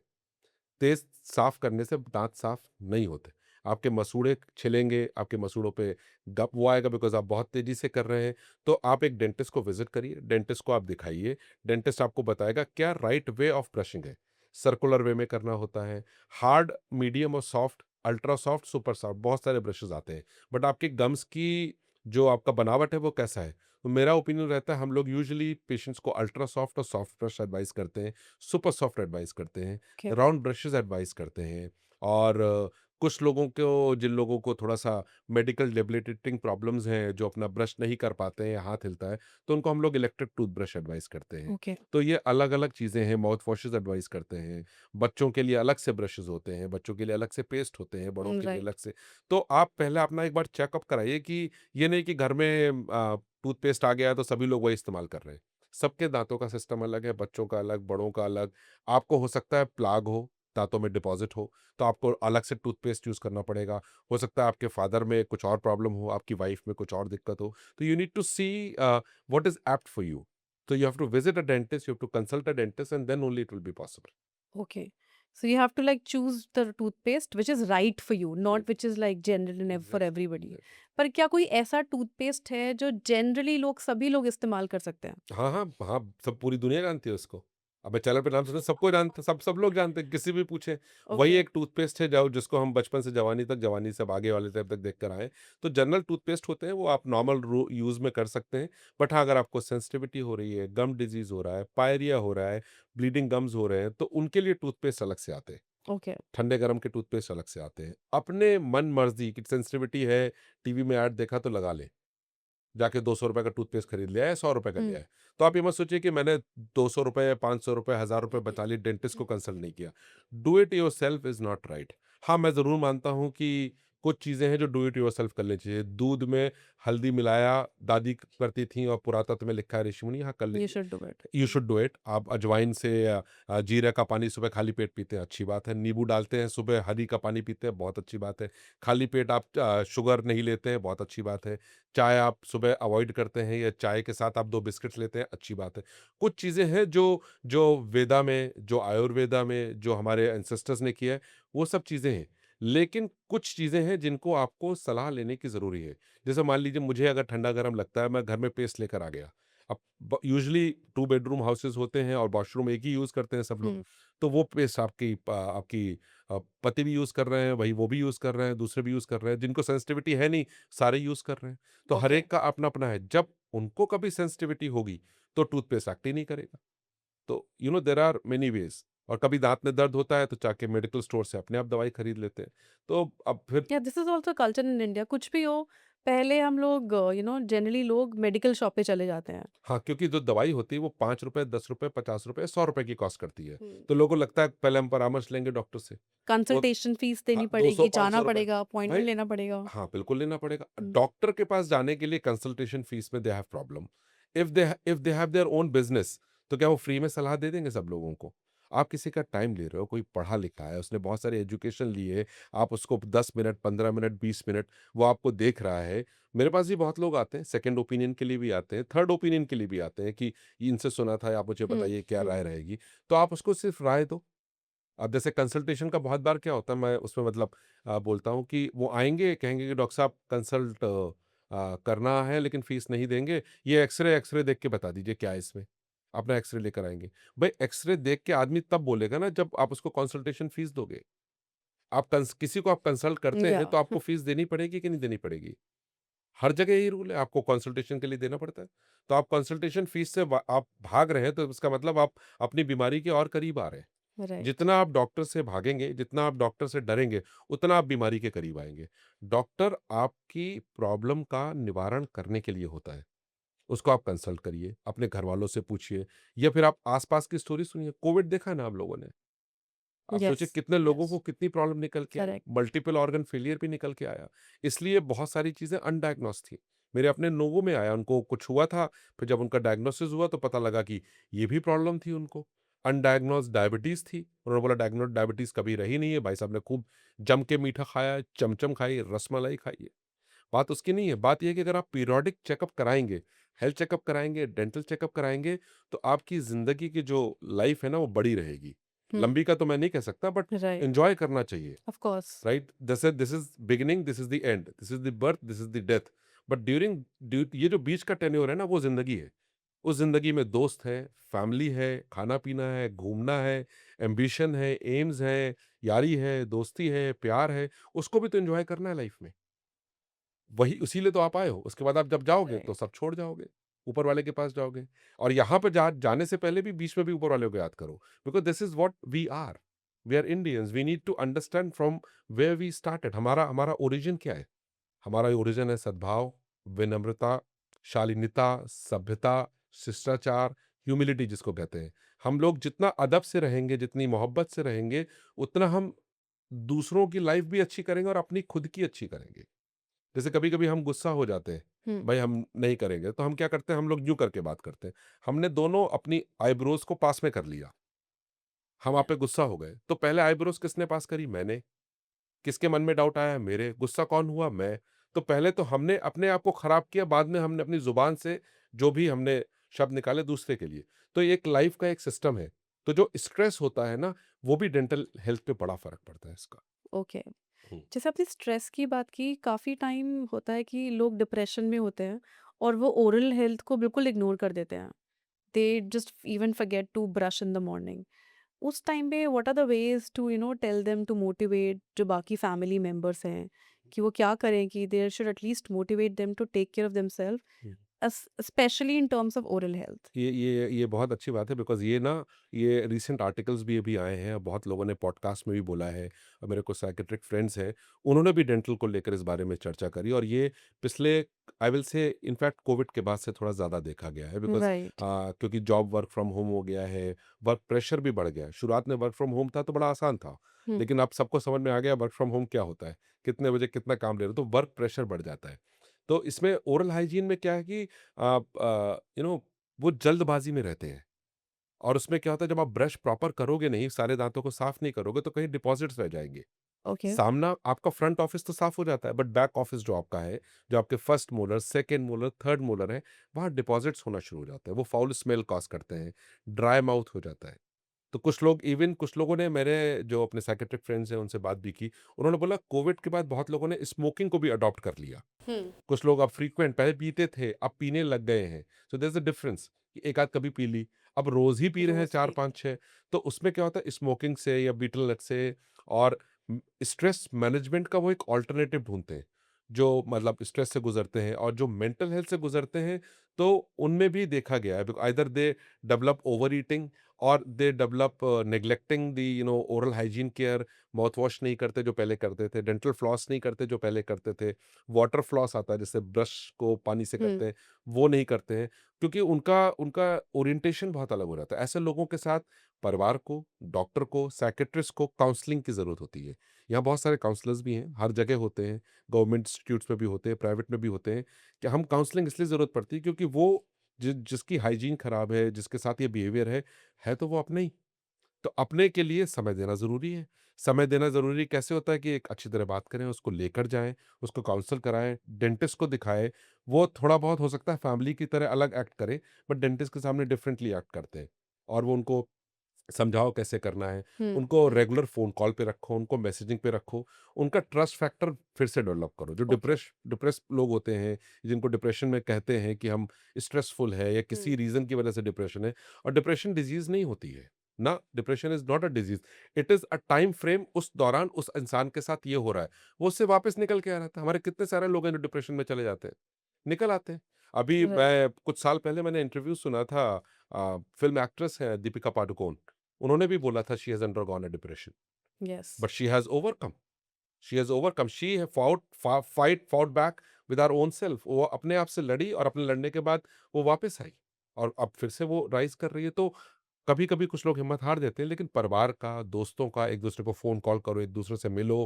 तेज़ साफ़ करने से दाँत साफ़ नहीं होते। आपके मसूड़े छिलेंगे, आपके मसूड़ों पे गप वो आएगा बिकॉज़ आप बहुत तेज़ी से कर रहे हैं। तो आप एक डेंटिस्ट को विज़िट करिए, डेंटिस्ट को आप दिखाइए, डेंटिस्ट आपको बताएगा क्या राइट वे ऑफ ब्रशिंग है। सर्कुलर वे में करना होता है, हार्ड, मीडियम और soft, ultra soft, super soft बहुत सारे ब्रशेज़ आते हैं। बट आपके गम्स की जो आपका बनावट है वो कैसा है? तो मेरा ओपिनियन रहता है हम लोग यूजुअली पेशेंट्स को अल्ट्रा सॉफ्ट और सॉफ्ट ब्रश एडवाइस करते हैं, सुपर सॉफ्ट एडवाइस करते हैं। ओके। राउंड ब्रशेज़ एडवाइस करते हैं और कुछ लोगों को जिन लोगों को थोड़ा-सा मेडिकल डेबिलिटेटिंग प्रॉब्लम्स हैं, जो अपना ब्रश नहीं कर पाते हैं या हाथ हिलता है, तो उनको हम लोग इलेक्ट्रिक टूथब्रश एडवाइस करते हैं। ओके। तो ये अलग-अलग चीज़ें हैं, माउथ वॉशेज़ एडवाइस करते हैं, बच्चों के लिए अलग से ब्रशेज़ होते हैं, बच्चों के लिए अलग से पेस्ट होते हैं, बड़ों के लिए अलग राइट। से। तो आप पहले अपना एक बार चेकअप कराइए कि ये नहीं कि घर में टूथपेस्ट आ गया है तो सभी लोग वही इस्तेमाल कर रहे हैं। सबके दाँतों का सिस्टम अलग है, बच्चों का अलग, बड़ों का अलग। आपको हो सकता है प्लाग हो, दाँतों में डिपॉज़िट हो, तो आपको अलग से टूथपेस्ट यूज़ करना पड़ेगा। हो सकता है आपके फादर में कुछ और प्रॉब्लम हो, आपकी वाइफ़ में कुछ और दिक्कत हो। तो you need to see what is apt for you. So you have to visit a dentist, you have to consult a dentist, and then only it will be possible. Okay. So you have to like choose the toothpaste which is right for you, not Right. which is like general and for Exactly. everybody. Exactly. पर क्या कोई ऐसा toothpaste है जो generally लोग सभी लोग इस्तेमाल कर सकते हैं? हाँ, हाँ, हाँ, सब पूरी दुनिया जानती है उसको। अब मैं चैनल पे नाम सुना सबको जानते सब लोग जानते हैं, किसी भी पूछे। वही ओके। एक टूथपेस्ट है जो जिसको हम बचपन से जवानी तक, जवानी से अब आगे वाले टाइम तक देख कर आए हैं। तो जनरल टूथपेस्ट होते हैं, वो आप नॉर्मल रू यूज़ में कर सकते हैं। बट हाँ, अगर आपको सेंसिटिविटी हो रही है, गम डिज़ीज़ हो रहा है, पायरिया हो रहा है, ब्लीडिंग गम्स हो रहे हैं, तो उनके लिए टूथपेस्ट अलग से आते हैं। ओके। ठंडे-गरम के टूथपेस्ट अलग से आते हैं। अपने मन मर्ज़ी की सेंसिटिविटी है, टीवी में ऐड देखा तो लगा लें। जाके ₹200 का टूथपेस्ट खरीद लिया है, ₹100 का हुँ। लिया है। तो आप ये मत सोचिए कि मैंने ₹200, ₹500, ₹1000 बचा लिए, डेंटिस्ट को कंसल्ट नहीं किया। Do it yourself is not right. हाँ, मैं ज़रूर मानता हूँ कि कुछ चीज़ें हैं जो डू इट योरसेल्फ कर लेनी चाहिए। दूध में हल्दी मिलाया दादी करती थीं और पुरातत्व में लिखा है ऋषि-मुनि, हाँ, कर यू लीजिए। Should do it. You should do it. आप अजवाइन से जीरे का पानी सुबह खाली पेट पीते हैं, अच्छी बात है। नींबू डालते हैं, सुबह हरी का पानी पीते हैं, बहुत अच्छी बात है। खाली पेट आप शुगर नहीं लेते हैं, बहुत अच्छी बात है। चाय आप सुबह अवॉइड करते हैं या चाय के साथ आप 2 बिस्किट्स लेते हैं, अच्छी बात है। कुछ चीज़ें हैं जो जो वेदा में, जो आयुर्वेदा में, जो हमारे एंसेस्टर्स ने किया है, वो सब चीज़ें हैं। लेकिन कुछ चीज़ें हैं जिनको आपको सलाह लेने की ज़रूरी है। जैसे मान लीजिए मुझे अगर ठंडा-गरम लगता है, मैं घर में पेस्ट लेकर आ गया। अब यूजुअली 2 बेडरूम हाउसेस होते हैं और वॉशरूम एक ही यूज़ करते हैं सब लोग। हुँ। तो वो पेस्ट आपकी पति भी यूज़ कर रहे हैं, वही वो भी यूज़ कर रहे हैं, दूसरे भी यूज़ कर रहे हैं। जिनको सेंसिटिविटी है नहीं, सारे यूज़ कर रहे हैं। तो हर ओके। एक का अपना-अपना है। जब उनको कभी सेंसिटिविटी होगी, तो टूथपेस्ट एक्ट ही नहीं करेगा। तो देयर आर मेनी वेज़। और कभी दाँत में दर्द होता है, तो जाके मेडिकल स्टोर से अपने आप दवाई खरीद लेते हैं। तो अब फिर या this is also culture in India, कुछ भी हो, पहले हम लोग जनरली लोग मेडिकल शॉप पे चले जाते हैं। हाँ, क्योंकि जो दवाई होती है वो ₹5, ₹10, ₹50, ₹100 की कॉस्ट करती है। हुँ। तो लोगों को लगता है पहले हम परामर्श लेंगे डॉक्टर से। वो कंसल्टेशन फीस हाँ, देनी पड़ेगी, जाना 200-500 रुपए। पड़ेगा, अपॉइंटमेंट भाई लेना पड़ेगा। हाँ, बिल्कुल लेना पड़ेगा। हुँ। डॉक्टर के पास जाने के लिए कंसल्टेशन फीस में they have problem. If they have their own business, तो क्या वो फ्री में सलाह दे देंगे सब लोगों को? आप किसी का टाइम ले रहे हो, कोई पढ़ा-लिखा है, उसने बहुत सारी एजुकेशन ली है, आप उसको 10 मिनट, 15 मिनट, 20 मिनट वो आपको देख रहा है। मेरे पास भी बहुत लोग आते हैं, सेकंड ओपिनियन के लिए भी आते हैं, थर्ड ओपिनियन के लिए भी आते हैं कि इनसे सुना था, आप मुझे हुँ। बताइए क्या हुँ। राय रहेगी? तो आप उसको सिर्फ राय दो। अब जैसे कंसल्टेशन का बहुत बार क्या होता है, मैं उसमें मतलब बोलता हूँ कि वो आएँगे, कहेंगे कि डॉक्टर साहब कंसल्ट करना है लेकिन फीस नहीं देंगे। ये एक्स-रे देख के बता दीजिए क्या है इसमें? अपना एक्स-रे लेकर आएँगे। भई एक्स-रे देख के आदमी तब बोलेगा ना जब आप उसको कंसल्टेशन फीस दोगे। आप किसी को आप कंसल्ट करते या हैं तो आपको फीस देनी पड़ेगी कि नहीं देनी पड़ेगी? हर जगह यही रूल है, आपको कंसल्टेशन के लिए देना पड़ता है। तो आप कंसल्टेशन फीस से आप भाग रहे हैं तो इसका मतलब आप अपनी बीमारी के और करीब आ रहे हैं। राइट। जितना आप डॉक्टर से भागेंगे, जितना आप डॉक्टर से डरेंगे, उतना आप बीमारी के करीब आएँगे। डॉक्टर आपकी प्रॉब्लम का निवारण करने के लिए होता है। उसको आप कंसल्ट करिए, अपने घरवालों से पूछिए या फिर आप आस-पास की स्टोरी सुनिए। कोविड देखा है ना आप लोगों ने? आप यस। सोचिए कितने लोगों को यस। कितनी प्रॉब्लम निकल के आई, करेक्ट। मल्टीपल ऑर्गन फेलियर भी निकल के आया। इसलिए बहुत सारी चीज़ें अनडायग्नोस्ड थी। मेरे अपने लोगों में आया, उनको कुछ हुआ था, फिर जब उनका डायग्नोसिस हुआ तो पता लगा कि ये भी प्रॉब्लम थी उनको। अनडायग्नोज्ड डायबिटीज़ थी। उन्होंने बोला डायग्नोज्ड डायबिटीज़ कभी रही नहीं है। भाई साहब ने खूब जम के मीठा खाया, चमचम खाई, रसमलाई खाई है। बात उसकी नहीं है, बात ये है कि अगर आप पीरियोडिक चेकअप कराएँगे, हेल्थ चेकअप कराएँगे, डेंटल चेकअप कराएँगे, तो आपकी ज़िंदगी की जो लाइफ़ है ना, वो बड़ी रहेगी। हुँ, लंबी का तो मैं नहीं कह सकता, बट राइट, एन्जॉय करना चाहिए। Of course. Right, this is beginning, this is the end, this is the birth, this is the death. But during ये जो बीच का टेन्योर है ना, वो जिंदगी है। उस जिंदगी में दोस्त है, फैमिली है, खाना पीना है, घूमना है, एम्बिशन है, एम्स है, यारी है, दोस्ती है, प्यार है, उसको भी तो एंजॉय करना है लाइफ में। वही उसीलिए तो आप आए हो। उसके बाद आप जब जाओगे तो राइट, सब छोड़ जाओगे, ऊपर वाले के पास जाओगे। और यहाँ पे जाने से पहले भी बीच में भी ऊपर वाले को याद करो, because this is what we are. We are Indians, we need to understand from where we started. हमारा हमारा ओरिजिन क्या है? हमारा ओरिजिन है सद्भाव, विनम्रता, शालीनता, सभ्यता, शिष्टाचार, ह्यूमिलिटी जिसको कहते हैं। हम लोग जितना अदब से रहेंगे, जितनी मोहब्बत से रहेंगे, उतना हम दूसरों की लाइफ़ भी अच्छी करेंगे और अपनी खुद की अच्छी करेंगे। जैसे कभी-कभी हम गुस्सा हो जाते हैं, हुँ, भाई हम नहीं करेंगे, तो हम क्या करते हैं, हम लोग यूँ करके बात करते हैं। हमने दोनों अपनी आईब्रोज़ को पास में कर लिया, हम आप पे गुस्सा हो गए, तो पहले आईब्रोज़ किसने पास करी? मैंने। किसके मन में डाउट आया? मेरे। गुस्सा कौन हुआ? मैं। तो पहले तो हमने अपने आप को खराब किया, बाद में हमने अपनी ज़ुबान से जो भी हमने शब्द निकाले दूसरे के लिए। तो ये एक लाइफ़ का एक सिस्टम है। तो जो स्ट्रेस होता है ना, वो भी डेंटल हेल्थ पे बड़ा फ़र्क पड़ता है इसका। ओके। हुँ। जैसे आपने स्ट्रेस की बात की, काफ़ी टाइम होता है कि लोग डिप्रेशन में होते हैं और वो ओरल हेल्थ को बिल्कुल इग्नोर कर देते हैं। They just even forget to brush in the morning. उस टाइम पे what are the ways to tell them to motivate जो बाकी फैमिली मेंबर्स हैं, कि वो क्या करें कि they should at least motivate them to take care of themselves हुँ। Specially in terms of oral health? ये बहुत अच्छी बात है, बिकॉज़ ये ना, ये रीसेंट आर्टिकल्स भी अभी आए हैं, बहुत लोगों ने पॉडकास्ट में भी बोला है, और मेरे कुछ साइकियाट्रिक फ्रेंड्स हैं, उन्होंने भी डेंटल को लेकर इस बारे में चर्चा करी, और ये पिछले, आई विल से, इनफैक्ट कोविड के बाद से थोड़ा ज़्यादा देखा गया है, बिकॉज़ राइट। क्योंकि जॉब वर्क फ्रॉम होम हो गया है, वर्क प्रेशर भी बढ़ गया है। शुरुआत में वर्क फ्रॉम होम था तो बड़ा आसान था, हुँ, लेकिन अब सबको समझ में आ गया वर्क फ्रॉम होम क्या होता है, कितने बजे कितना काम ले रहे हो, तो वर्क प्रेशर बढ़ जाता है। तो इसमें ओरल हाइजीन में क्या है कि आप वो जल्दबाजी में रहते हैं, और उसमें क्या होता है, जब आप ब्रश प्रॉपर करोगे नहीं, सारे दांतों को साफ नहीं करोगे, तो कहीं डिपॉजिट्स रह जाएंगे। ओके। सामना आपका फ्रंट ऑफिस तो साफ हो जाता है, बट बैक ऑफिस जो आपका है, जो आपके first molar, second molar, third molar है, वहां डिपॉजिट्स होना शुरू हो जाते हैं, वो फाउल स्मेल कॉज करते हैं, ड्राई माउथ हो जाता है। तो कुछ लोगों ने, मेरे जो अपने साइकेट्रिक फ्रेंड्स हैं उनसे बात भी की, उन्होंने बोला कोविड के बाद बहुत लोगों ने स्मोकिंग को भी अडॉप्ट कर लिया। हुँ, कुछ लोग अब फ्रीक्वेंट, पहले पीते थे, अब पीने लग गए हैं। So there is a difference कि एक आध कभी पी ली, अब रोज़ ही पी रहे हैं रोज़ 4, पी 5, 6। तो उसमें क्या होता है, स्मोकिंग से या बीटल नट से, और स्ट्रेस मैनेजमेंट का वो एक अल्टरनेटिव ढूँढते हैं, जो मतलब स्ट्रेस से गुज़रते हैं और जो मेंटल हेल्थ से गुज़रते हैं, तो उनमें भी देखा गया है, either they develop overeating, और they develop neglecting the oral hygiene care, mouthwash नहीं करते जो पहले करते थे, डेंटल फ्लॉस नहीं करते जो पहले करते थे, वाटर फ्लॉस आता है जिससे ब्रश को पानी से हुँ, करते हैं, वो नहीं करते हैं, क्योंकि उनका उनका ओरिएंटेशन बहुत अलग हो जाता है। ऐसे लोगों के साथ परिवार को, डॉक्टर को, साइकियाट्रिस्ट को काउंसलिंग की ज़रूरत होती है। यहाँ बहुत सारे काउंसलर्स भी हैं, हर जगह होते हैं, गवर्नमेंट इंस्टीट्यूट्स में भी होते हैं, प्राइवेट में भी होते हैं, कि हम काउंसलिंग इसलिए ज़रूरत पड़ती है क्योंकि वो जिसकी हाइजीन खराब है, जिसके साथ ये बिहेवियर है तो वो अपने ही। तो अपने के लिए समय देना ज़रूरी है। समय देना ज़रूरी कैसे होता है कि एक अच्छी तरह बात करें, उसको लेकर जाएँ, उसको काउंसल कराएँ, डेंटिस्ट को दिखाएँ। वो थोड़ा बहुत हो सकता है फैमिली की तरह अलग एक्ट करे, बट डेंटिस्ट के सामने डिफरेंटली एक्ट करते हैं। और वो उनको समझाओ कैसे करना है, हुँ, उनको हुँ, रेगुलर फ़ोन कॉल पे रखो, उनको मैसेजिंग पे रखो, उनका ट्रस्ट फैक्टर फिर से डेवलप करो। जो ओके। डिप्रेस लोग होते हैं, जिनको डिप्रेशन में कहते हैं कि हम स्ट्रेसफुल है या हुँ, किसी रीज़न की वजह से डिप्रेशन है, और डिप्रेशन डिज़ीज़ नहीं होती है। ना, depression is not a disease, it is a time frame, उस दौरान उस इंसान के साथ ये हो रहा है, वो उससे वापस निकल के आ रहा था। हमारे कितने सारे लोग हैं जो डिप्रेशन में चले जाते हैं, निकल आते हैं। अभी राइट, मैं कुछ साल पहले मैंने इंटरव्यू सुना था, फ़िल्म एक्ट्रेस हैं दीपिका पादुकोण। उन्होंने भी बोला था she has undergone a depression, yes, but she has overcome, she has fought back with her own self. वो अपने आप से लड़ी, और अपने लड़ने के बाद वो वापस आई, और अब फिर से वो राइज़ कर रही है। तो कभी-कभी कुछ लोग हिम्मत हार देते हैं, लेकिन परिवार का, दोस्तों का, एक-दूसरे को फ़ोन कॉल करो, एक-दूसरे से मिलो,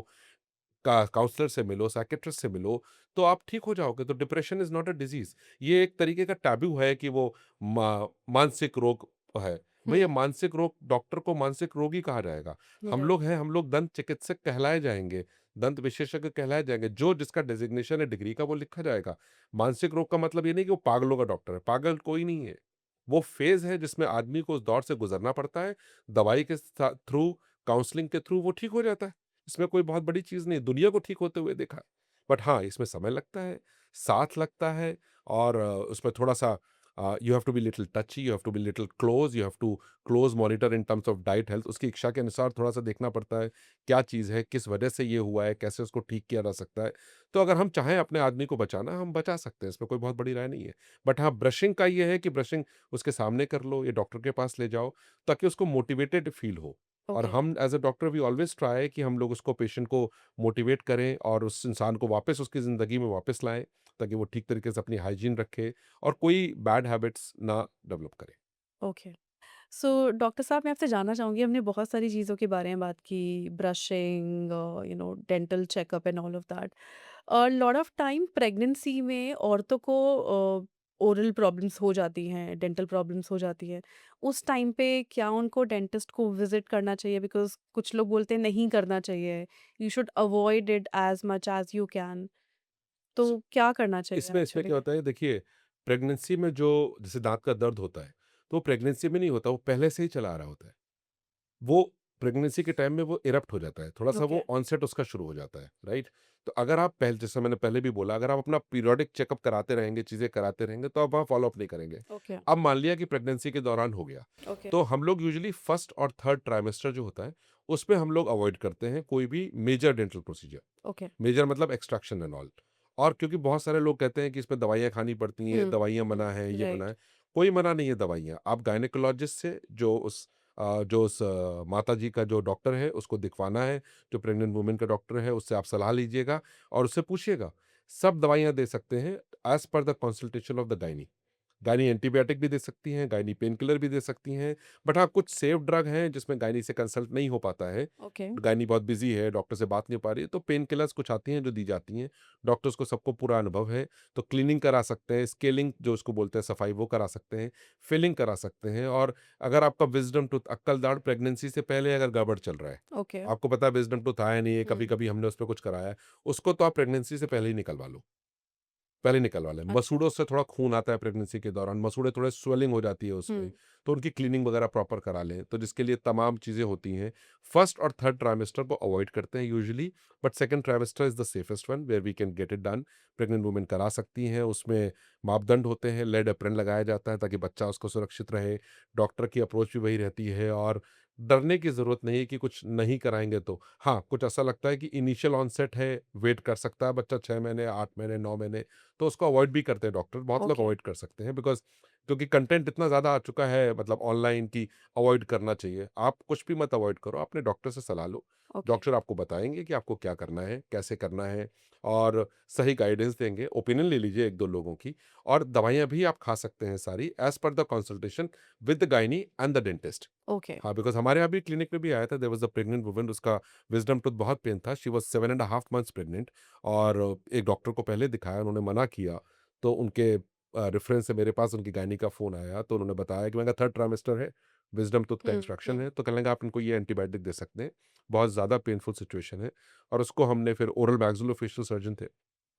का काउंसलर से मिलो, साइकियाट्रिस्ट से मिलो, तो आप ठीक हो जाओगे। तो depression is not a disease. ये एक तरीके का टैबू है कि वो मानसिक रोग है। भैया हुँ, मानसिक रोग डॉक्टर को मानसिक रोगी कहा जाएगा। हम राइट, लोग हैं, हम लोग दंत चिकित्सक कहलाए जाएँगे, दंत विशेषज्ञ कहलाए जाएँगे। जो जिसका डेज़िग्नेशन है डिग्री का वो लिखा जाएगा। मानसिक रोग का मतलब ये नहीं कि वो पागलों का डॉक्टर है, पागल कोई नहीं है। वो फ़ेज़ है जिसमें आदमी को उस दौर से गुज़रना पड़ता है। दवाई के थ्रू, काउंसलिंग के थ्रू वो ठीक हो जाता है। इसमें कोई बहुत बड़ी चीज़ नहीं है, दुनिया को ठीक होते हुए देखा है। बट हाँ, इसमें समय लगता है, साथ लगता है और उसमें थोड़ा-सा you have to be little touchy, you have to be little close, you have to close monitor in terms of diet health। उसकी इच्छा के अनुसार थोड़ा-सा देखना पड़ता है, क्या चीज़ है, किस वजह से ये हुआ है, कैसे उसको ठीक किया जा सकता है। तो अगर हम चाहें अपने आदमी को बचाना, हम बचा सकते हैं, इसमें कोई बहुत बड़ी राय नहीं है। बट हाँ, ब्रशिंग का ये है कि ब्रशिंग उसके सामने कर लो या डॉक्टर के पास ले जाओ, ताकि उसको मोटिवेटेड फ़ील हो। और ओके, हम as a doctor V always try कि हम लोग उसको पेशेंट को मोटिवेट करें और उस इंसान को वापस उसकी ज़िंदगी में वापस लाएँ, ताकि वो ठीक तरीके से अपनी हाइजीन रखे और कोई बैड हैबिट्स ना डेवलप करे। ओके। सो डॉक्टर साहब मैं आपसे जानना चाहूँगी हमने बहुत सारी चीज़ों के बारे में बात की brushing dental checkup and all of that lot of time pregnancy में औरतों को ओरल प्रॉब्लम्स हो जाती हैं डेंटल प्रॉब्लम्स हो जाती हैं उस टाइम पे क्या उनको डेंटिस्ट को विजिट करना चाहिए बिकॉज कुछ लोग बोलते हैं नहीं करना चाहिए you should avoid it as much as you can तो स क्या करना चाहिए इसमें एक्चुअली क्या होता है देखिए, प्रेगनेंसी में जो जैसे दाँत का दर्द होता है, तो वो प्रेगनेंसी में नहीं होता, वो पहले से ही चला आ रहा होता है। वो प्रेगनेंसी के टाइम में वो इरप्ट हो जाता है, थोड़ा-सा ओके वो ऑनसेट उसका शुरू हो जाता है, राइट? तो अगर आप जैसे मैंने पहले भी बोला, अगर आप अपना पीरियोडिक चेकअप कराते रहेंगे, चीज़ें कराते रहेंगे, तो आप वहाँ फ़ॉलो-अप नहीं करेंगे। ओके अब मान लिया कि प्रेगनेंसी के दौरान हो गया, ओके तो हम लोग यूजुअली फर्स्ट और थर्ड ट्राइमेस्टर जो होता है, उसमें हम लोग अवॉइड करते हैं कोई भी major dental procedure. Okay major मतलब एक्सट्रैक्शन एंड ऑल। और क्योंकि बहुत सारे लोग कहते हैं कि इसमें दवाइयाँ खानी पड़ती हैं, दवाइयाँ मना है, ये मना राइट है। कोई मना नहीं है दवाइयाँ। आप गायनेकोलॉजिस्ट से जो उस माताजी का जो डॉक्टर है उसको दिखवाना है, जो प्रेग्नेंट वुमन का डॉक्टर है उससे आप सलाह लीजिएगा और उससे पूछिएगा। सब दवाइयाँ दे सकते हैं एज़ पर the consultation of the gynae. Gynae antibiotic भी दे सकती हैं, गायनी पेन किलर भी दे सकती हैं, बट हाँ, कुछ सेफ ड्रग हैं जिसमें गायनी से कंसल्ट नहीं हो पाता है। ओके गायनी बहुत बिज़ी है, डॉक्टर से बात नहीं हो पा रही है, तो पेन किलर्स कुछ आती हैं जो दी जाती हैं। डॉक्टर्स को सबको पूरा अनुभव है, तो क्लीनिंग करा सकते हैं, स्केलिंग जो उसको बोलते हैं सफाई वो करा सकते हैं, फिलिंग करा सकते हैं और अगर आपका विज़डम टूथ अक्कल दाँत प्रेगनेंसी से पहले अगर गड़बड़ चल रहा है, ओके आपको पता है विज़डम टूथ आया नहीं है, हम्म कभी-कभी हमने उसपे कुछ कराया है, उसको तो आप प्रेगनेंसी से पहले ही निकलवा लो। पहले निकलवा लें। अच्छा मसूड़ों से थोड़ा खून आता है प्रेगनेंसी के दौरान, मसूड़े थोड़े स्वेलिंग हो जाती है उसमें, हुँ, तो उनकी क्लीनिंग वगैरह प्रॉपर करा लें, तो जिसके लिए तमाम चीज़ें होती हैं। फर्स्ट और थर्ड ट्राइमेस्टर को अवॉइड करते हैं usually, but second trimester is the safest one where we can get it done. Pregnant women करा सकती हैं, उसमें मापदंड होते हैं, लेड एप्रन लगाया जाता है ताकि बच्चा उसको सुरक्षित रहे। डॉक्टर की अप्रोच भी वही रहती है और डरने की ज़रूरत नहीं है कि कुछ नहीं कराएँगे तो। हाँ, कुछ ऐसा लगता है कि इनिशियल ऑनसेट है, वेट कर सकता है बच्चा 6 महीने, 8 महीने, 9 महीने, तो उसको अवॉइड भी करते हैं डॉक्टर, बहुत लोग ओके, अवॉइड कर सकते हैं बिकॉज़ क्योंकि कंटेंट इतना ज़्यादा आ चुका है मतलब ऑनलाइन कि अवॉइड करना चाहिए। आप कुछ भी मत अवॉइड करो, अपने डॉक्टर से सलाह लो। ओके, डॉक्टर आपको बताएँगे कि आपको क्या करना है, कैसे करना है और सही गाइडेंस देंगे। ओपिनियन ले लीजिए 1-2 लोगों की और दवाइयाँ भी आप खा सकते हैं सारी एज़ पर the consultation with the gynae and the dentist. Okay, हाँ, बिकॉज़ हमारे यहाँ भी क्लिनिक में भी आया था, there was a pregnant woman, उसका विज़डम टूथ बहुत पेन था, she was 7 and a half months pregnant और एक डॉक्टर को पहले दिखाया, उन्होंने मना किया, तो उनके रेफ़रेंस से मेरे पास उनकी गायनी का फ़ोन आया, तो उन्होंने बताया कि मैंने कहा थर्ड ट्राइमेस्टर है, विज़डम टूथ का हुँ, एक्सट्रैक्शन हुँ, है, तो कहने लगा आप इनको ये एंटीबायोटिक दे सकते हैं, बहुत ज़्यादा पेनफुल सिचुएशन है और उसको हमने फिर ओरल मैक्सिलोफेशियल सर्जन थे,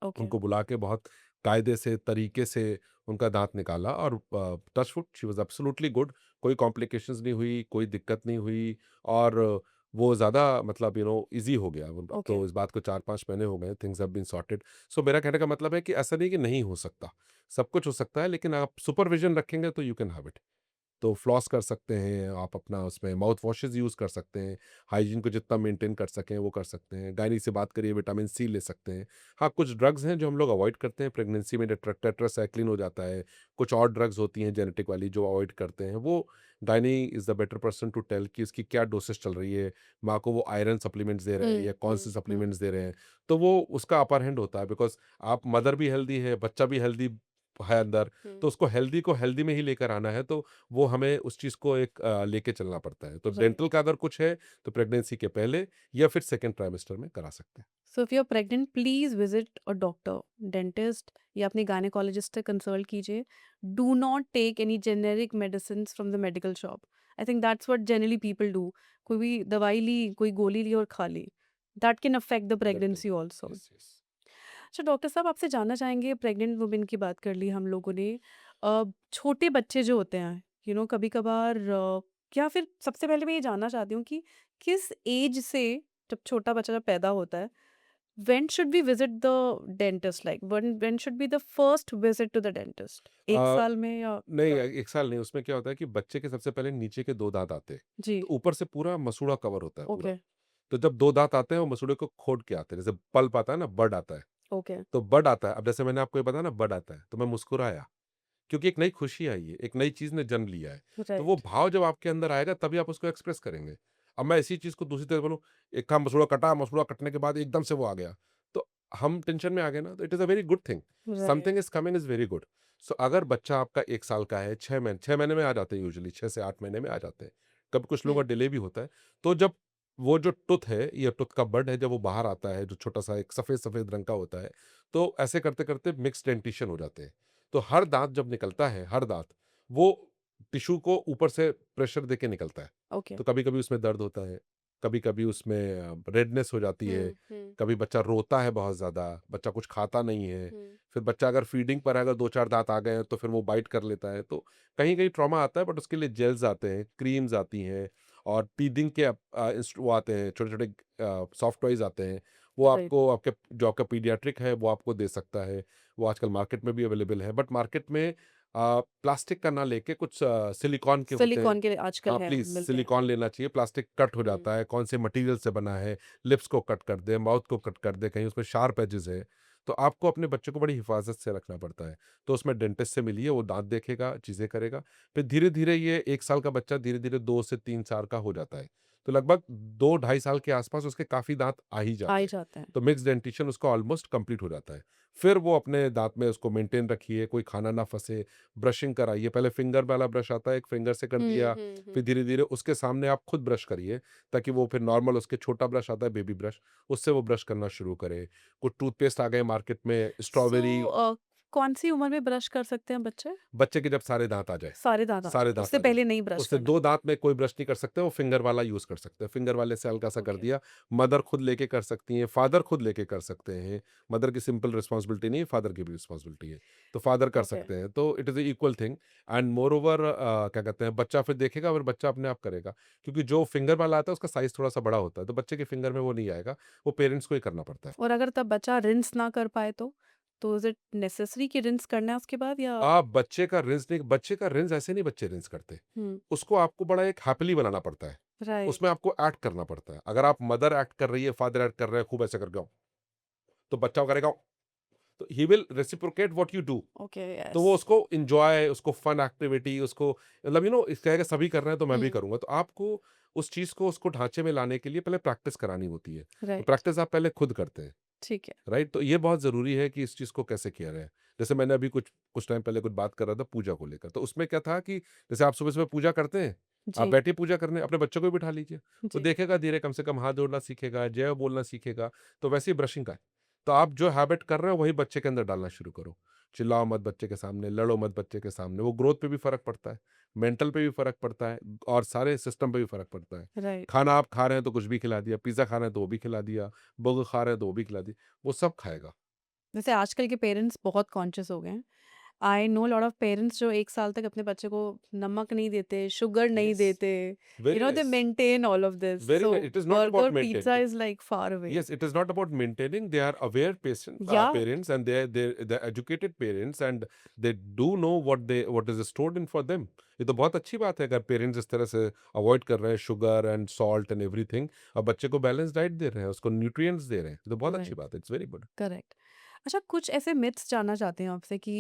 ओके, उनको बुला के बहुत कायदे से, तरीके से उनका दाँत निकाला और touch wood she was absolutely good, कोई कॉम्प्लिकेशंस नहीं हुई, कोई दिक्कत नहीं हुई और वो ज़्यादा मतलब ईज़ी हो गया। अब ओके, तो इस बात को 4-5 महीने हो गए, थिंग्स हैव बीन सॉर्टेड। सो मेरा कहने का मतलब है कि ऐसा नहीं कि नहीं हो सकता, सब कुछ हो सकता है लेकिन आप सुपरविज़न रखेंगे तो यू कैन हैव इट। तो फ्लॉस कर सकते हैं, आप अपना उसमें माउथ वॉशेज़ यूज़ कर सकते हैं, हाइजीन को जितना मेंटेन कर सकें वो कर सकते हैं, गायनी से बात करिए विटामिन सी ले सकते हैं। हाँ, कुछ ड्रग्स हैं जो हम लोग अवॉइड करते हैं प्रेगनेंसी में टेट्रासाइक्लिन हो जाता है, कुछ और ड्रग्स होती हैं जेनेटिक वाली जो अवॉइड करते हैं, वो gynae is the better person to tell कि इसकी क्या डोसेज चल रही है, माँ को वो आयरन सप्लीमेंट्स दे रहे हैं हुँ, या कौन से हुँ, हुँ, सप्लीमेंट्स दे रहे हैं, तो वो उसका अपर हैंड होता है बिकॉज़ आप मदर भी हेल्दी है, बच्चा भी हेल्दी है अंदर, हुँ, तो उसको हेल्दी को हेल्दी में ही लेकर आना है तो वो हमें उस चीज़ को एक लेके चलना पड़ता है। तो राइट। डेंटल का अगर कुछ है, तो प्रेगनेंसी के पहले या फिर सेकंड ट्राइमेस्टर में करा सकते हैं। So if you are pregnant please visit a doctor, dentist या अपने गायनेकोलॉजिस्ट से कंसल्ट कीजिए। Do not take any generic medicines from the medical shop. I think that's what generally people do. कोई भी दवाई ली, कोई गोली ली और खा ली। That can affect the correct है। Pregnancy also. Yes, yes. अच्छा डॉक्टर साहब, आपसे जानना चाहेंगे, प्रेग्नेंट वुमेन की बात कर ली हम लोगों ने। छोटे बच्चे जो होते हैं, कभी कभार, या फिर सबसे पहले मैं ये जानना चाहती हूँ कि किस एज से, जब छोटा बच्चा जब पैदा होता है, when should we visit the dentist, like when should be the first visit to the dentist? एक अ, साल में या नहीं, क्या? 1 साल नहीं, उसमें क्या होता है कि बच्चे के सबसे पहले नीचे के 2 दाँत आते हैं। जी। तो ऊपर से पूरा मसूड़ा कवर होता है पूरा। ओके। तो जब 2 दाँत आते हैं, वो मसूड़े को खोद के आते हैं। जैसे पल्प आता है ना, बड आता है। ओके। तो बड आता है। अब जैसे मैंने आपको ये बताया ना बड आता है, तो मैं मुस्कुराया, क्योंकि एक नई खुशी आई है, एक नई चीज़ ने जन्म लिया है। तो वो राइट। भाव जब आपके अंदर आएगा तभी आप उसको एक्सप्रेस करेंगे। अब मैं इसी चीज़ को दूसरी तरफ बोलूँ, एक का मसूड़ा कटा, मसूड़ा कटने के बाद एकदम से वो आ गया, तो हम टेंशन में आ गए ना, तो it is a very good thing. Right. Something is coming is very good. So अगर बच्चा आपका 1 साल का है, 6 महीने में आ जाते हैं यूजुअली, 6 से 8 महीने में आ जाते हैं। कभी कुछ लोगों का डिले भी होता है। तो जब वो जो टूथ है, ये टूथ का बड है, जब वो बाहर आता है, जो छोटा-सा एक सफ़ेद-सफ़ेद रंग का होता है, तो ऐसे करते-करते मिक्स्ड डेंटिशन हो जाते हैं। तो हर दाँत जब निकलता है, हर दाँत, वो टिश्यू को ऊपर से प्रेशर देके निकलता है। ओके। तो कभी-कभी उसमें दर्द होता है, कभी-कभी उसमें रेडनेस हो जाती है, हम्म। हम्म। कभी बच्चा रोता है बहुत ज़्यादा, बच्चा कुछ खाता नहीं है, हम्म। फिर बच्चा अगर फीडिंग पर है, अगर 2-4 दाँत आ गए हैं, तो फिर वो बाइट कर लेता है। तो कहीं-कहीं ट्रॉमा आता है, बट उसके लिए जेल्स आते हैं, क्रीम्स आती हैं और टीथिंग के वो आते हैं, छोटे-छोटे सॉफ्ट टॉयज़ आते हैं। वो राइट। आपको आपके जो आपका पीडियाट्रिक है, वो आपको दे सकता है। वो आजकल मार्केट में भी अवेलेबल है, बट मार्केट में प्लास्टिक का ना लेके कुछ सिलिकॉन के होते हैं। सिलिकॉन के आजकल हाँ, है, प्लीज़ मिलते हैं। सिलिकॉन लेना चाहिए, प्लास्टिक कट हो हम्म। जाता है, कौन से मटेरियल से बना है, लिप्स को कट कर दे, माउथ को कट कर दे, कहीं उसमें शार्प एजेस है, तो आपको अपने बच्चे को बड़ी हिफाज़त से रखना पड़ता है। तो उसमें डेंटिस्ट से मिलिए, वो दाँत देखेगा, चीज़ें करेगा, फिर धीरे-धीरे ये 1 साल का बच्चा धीरे-धीरे 2 से 3 साल का हो जाता है। तो लगभग 2 ढाई साल के आस-पास उसके काफ़ी दाँत आ ही आ जाते ही हैं। जाते हैं। तो मिक्स्ड डेंटिशन उसका ऑलमोस्ट कंप्लीट हो जाता है। फिर वो अपने दाँत में उसको मेंटेन रखिए, कोई खाना ना फँसे, ब्रशिंग कराइए, पहले फिंगर वाला ब्रश आता है, एक फिंगर से कर हम्म। दिया, हम्म। फिर हम्म। धीरे-धीरे उसके सामने आप खुद ब्रश करिए, ताकि वो फिर नॉर्मल उसके छोटा ब्रश आता है बेबी ब्रश, उससे वो ब्रश करना शुरू करे। कुछ टूथपेस्ट आ गए मार्केट में, सो स्ट्रॉबेरी। कौन सी उम्र में ब्रश कर सकते हैं बच्चे? बच्चे के जब सारे दाँत आ जाए, सारे दाँत आ जाए, सारे दाँत उससे आ जाए, पहले नहीं ब्रश उससे करना? 2 दाँत में कोई ब्रश नहीं कर सकते, वो फिंगर वाला यूज़ कर सकते हैं। फिंगर वाले से हल्का-सा कर ओके। दिया, मदर खुद लेके कर सकती हैं, फादर खुद लेके कर सकते हैं। मदर की सिंपल रिस्पॉन्सिबिलिटी नहीं है, फादर की भी रिस्पॉन्सिबिलिटी है। तो फादर कर ओके। सकते हैं, तो it is a equal thing. And more over क्या कहते हैं, बच्चा फिर देखेगा, फिर बच्चा अपने आप करेगा। क्योंकि जो फिंगर वाला आता है, उसका साइज़ थोड़ा-सा बड़ा होता है, तो बच्चे के फिंगर में वो नहीं आएगा, वो पेरेंट्स को ही करना पड़ता है। और अगर तब बच्चा रिंस ना कर पाए तो? तो इज़ इट नेसेसरी कि रिंस करना है उसके बाद, या? आप बच्चे का रिंस नहीं, बच्चे का रिंस ऐसे नहीं बच्चे रिंस करते। हुँ। उसको आपको बड़ा एक हैपीली बनाना पड़ता है। उसमें राइट। आपको एक्ट करना पड़ता है। अगर आप मदर एक्ट कर रही है, फादर एक्ट कर रहे हैं, खूब ऐसे करके तो बच्चा वो करेगा, तो he will reciprocate what you do. Okay, तो यस। वो उसको एन्जॉय, उसको फन एक्टिविटी, उसको मतलब इस कहेगा सभी कर रहे हैं तो मैं भी हुँ। करूँगा। तो आपको उस चीज़ को उसको ढाँचे में लाने के लिए पहले प्रैक्टिस करानी होती है। तो राइट। प्रैक्टिस आप पहले खुद करते हैं। ठीक है। राइट? तो ये बहुत ज़रूरी है कि इस चीज़ को कैसे किया जाए। जैसे मैंने अभी कुछ कुछ टाइम पहले कुछ बात कर रहा था पूजा को लेकर, तो उसमें क्या था कि जैसे आप सुबह-सुबह पूजा करते हैं, आप जी। बैठिए पूजा करने, अपने बच्चों को भी बिठा लीजिए। वो जी। देखेगा धीरे, कम से कम हाथ जोड़ना सीखेगा, जय बोलना सीखेगा, तो वैसे ही ब्रशिंग का है। तो आप जो हैबिट कर रहे हो वही बच्चे के अंदर डालना शुरू करो। चिल्लाओ मत बच्चे के सामने, लड़ो मत बच्चे के सामने, वो ग्रोथ पे भी फ़र्क पड़ता है, मेंटल पे भी फ़र्क पड़ता है और सारे सिस्टम पे भी फ़र्क पड़ता है। राइट। खाना आप खा रहे हैं तो कुछ भी खिला दिया, पिज़्ज़ा खा रहे हैं तो वो भी खिला दिया, बर्गर खा रहे हैं तो वो भी खिला दिया, वो सब खाएगा। जैसे आजकल के पेरेंट्स बहुत कॉन्शियस हो गए हैं। I know lot of parents जो 1 साल तक अपने बच्चे को नमक नहीं देते, शुगर नहीं Yes. देते, Very they nice. Maintain all of this. Very so nice. It is not about burger, pizza maintaining. Is like far away. Yes, it is not about maintaining. They are aware या parents, and they educated parents, and they do know what is stored in for them. ये तो बहुत अच्छी बात है अगर parents इस तरह से अवॉइड कर रहे हैं sugar and salt and everything, और बच्चे को बैलेंस डाइट दे रहे हैं, उसको न्यूट्रिएंट्स दे रहे हैं, ये तो बहुत अच्छी राइट। बात है। It's very good. करेक्ट। अच्छा, कुछ ऐसे मिथ्स जानना चाहते हैं आपसे कि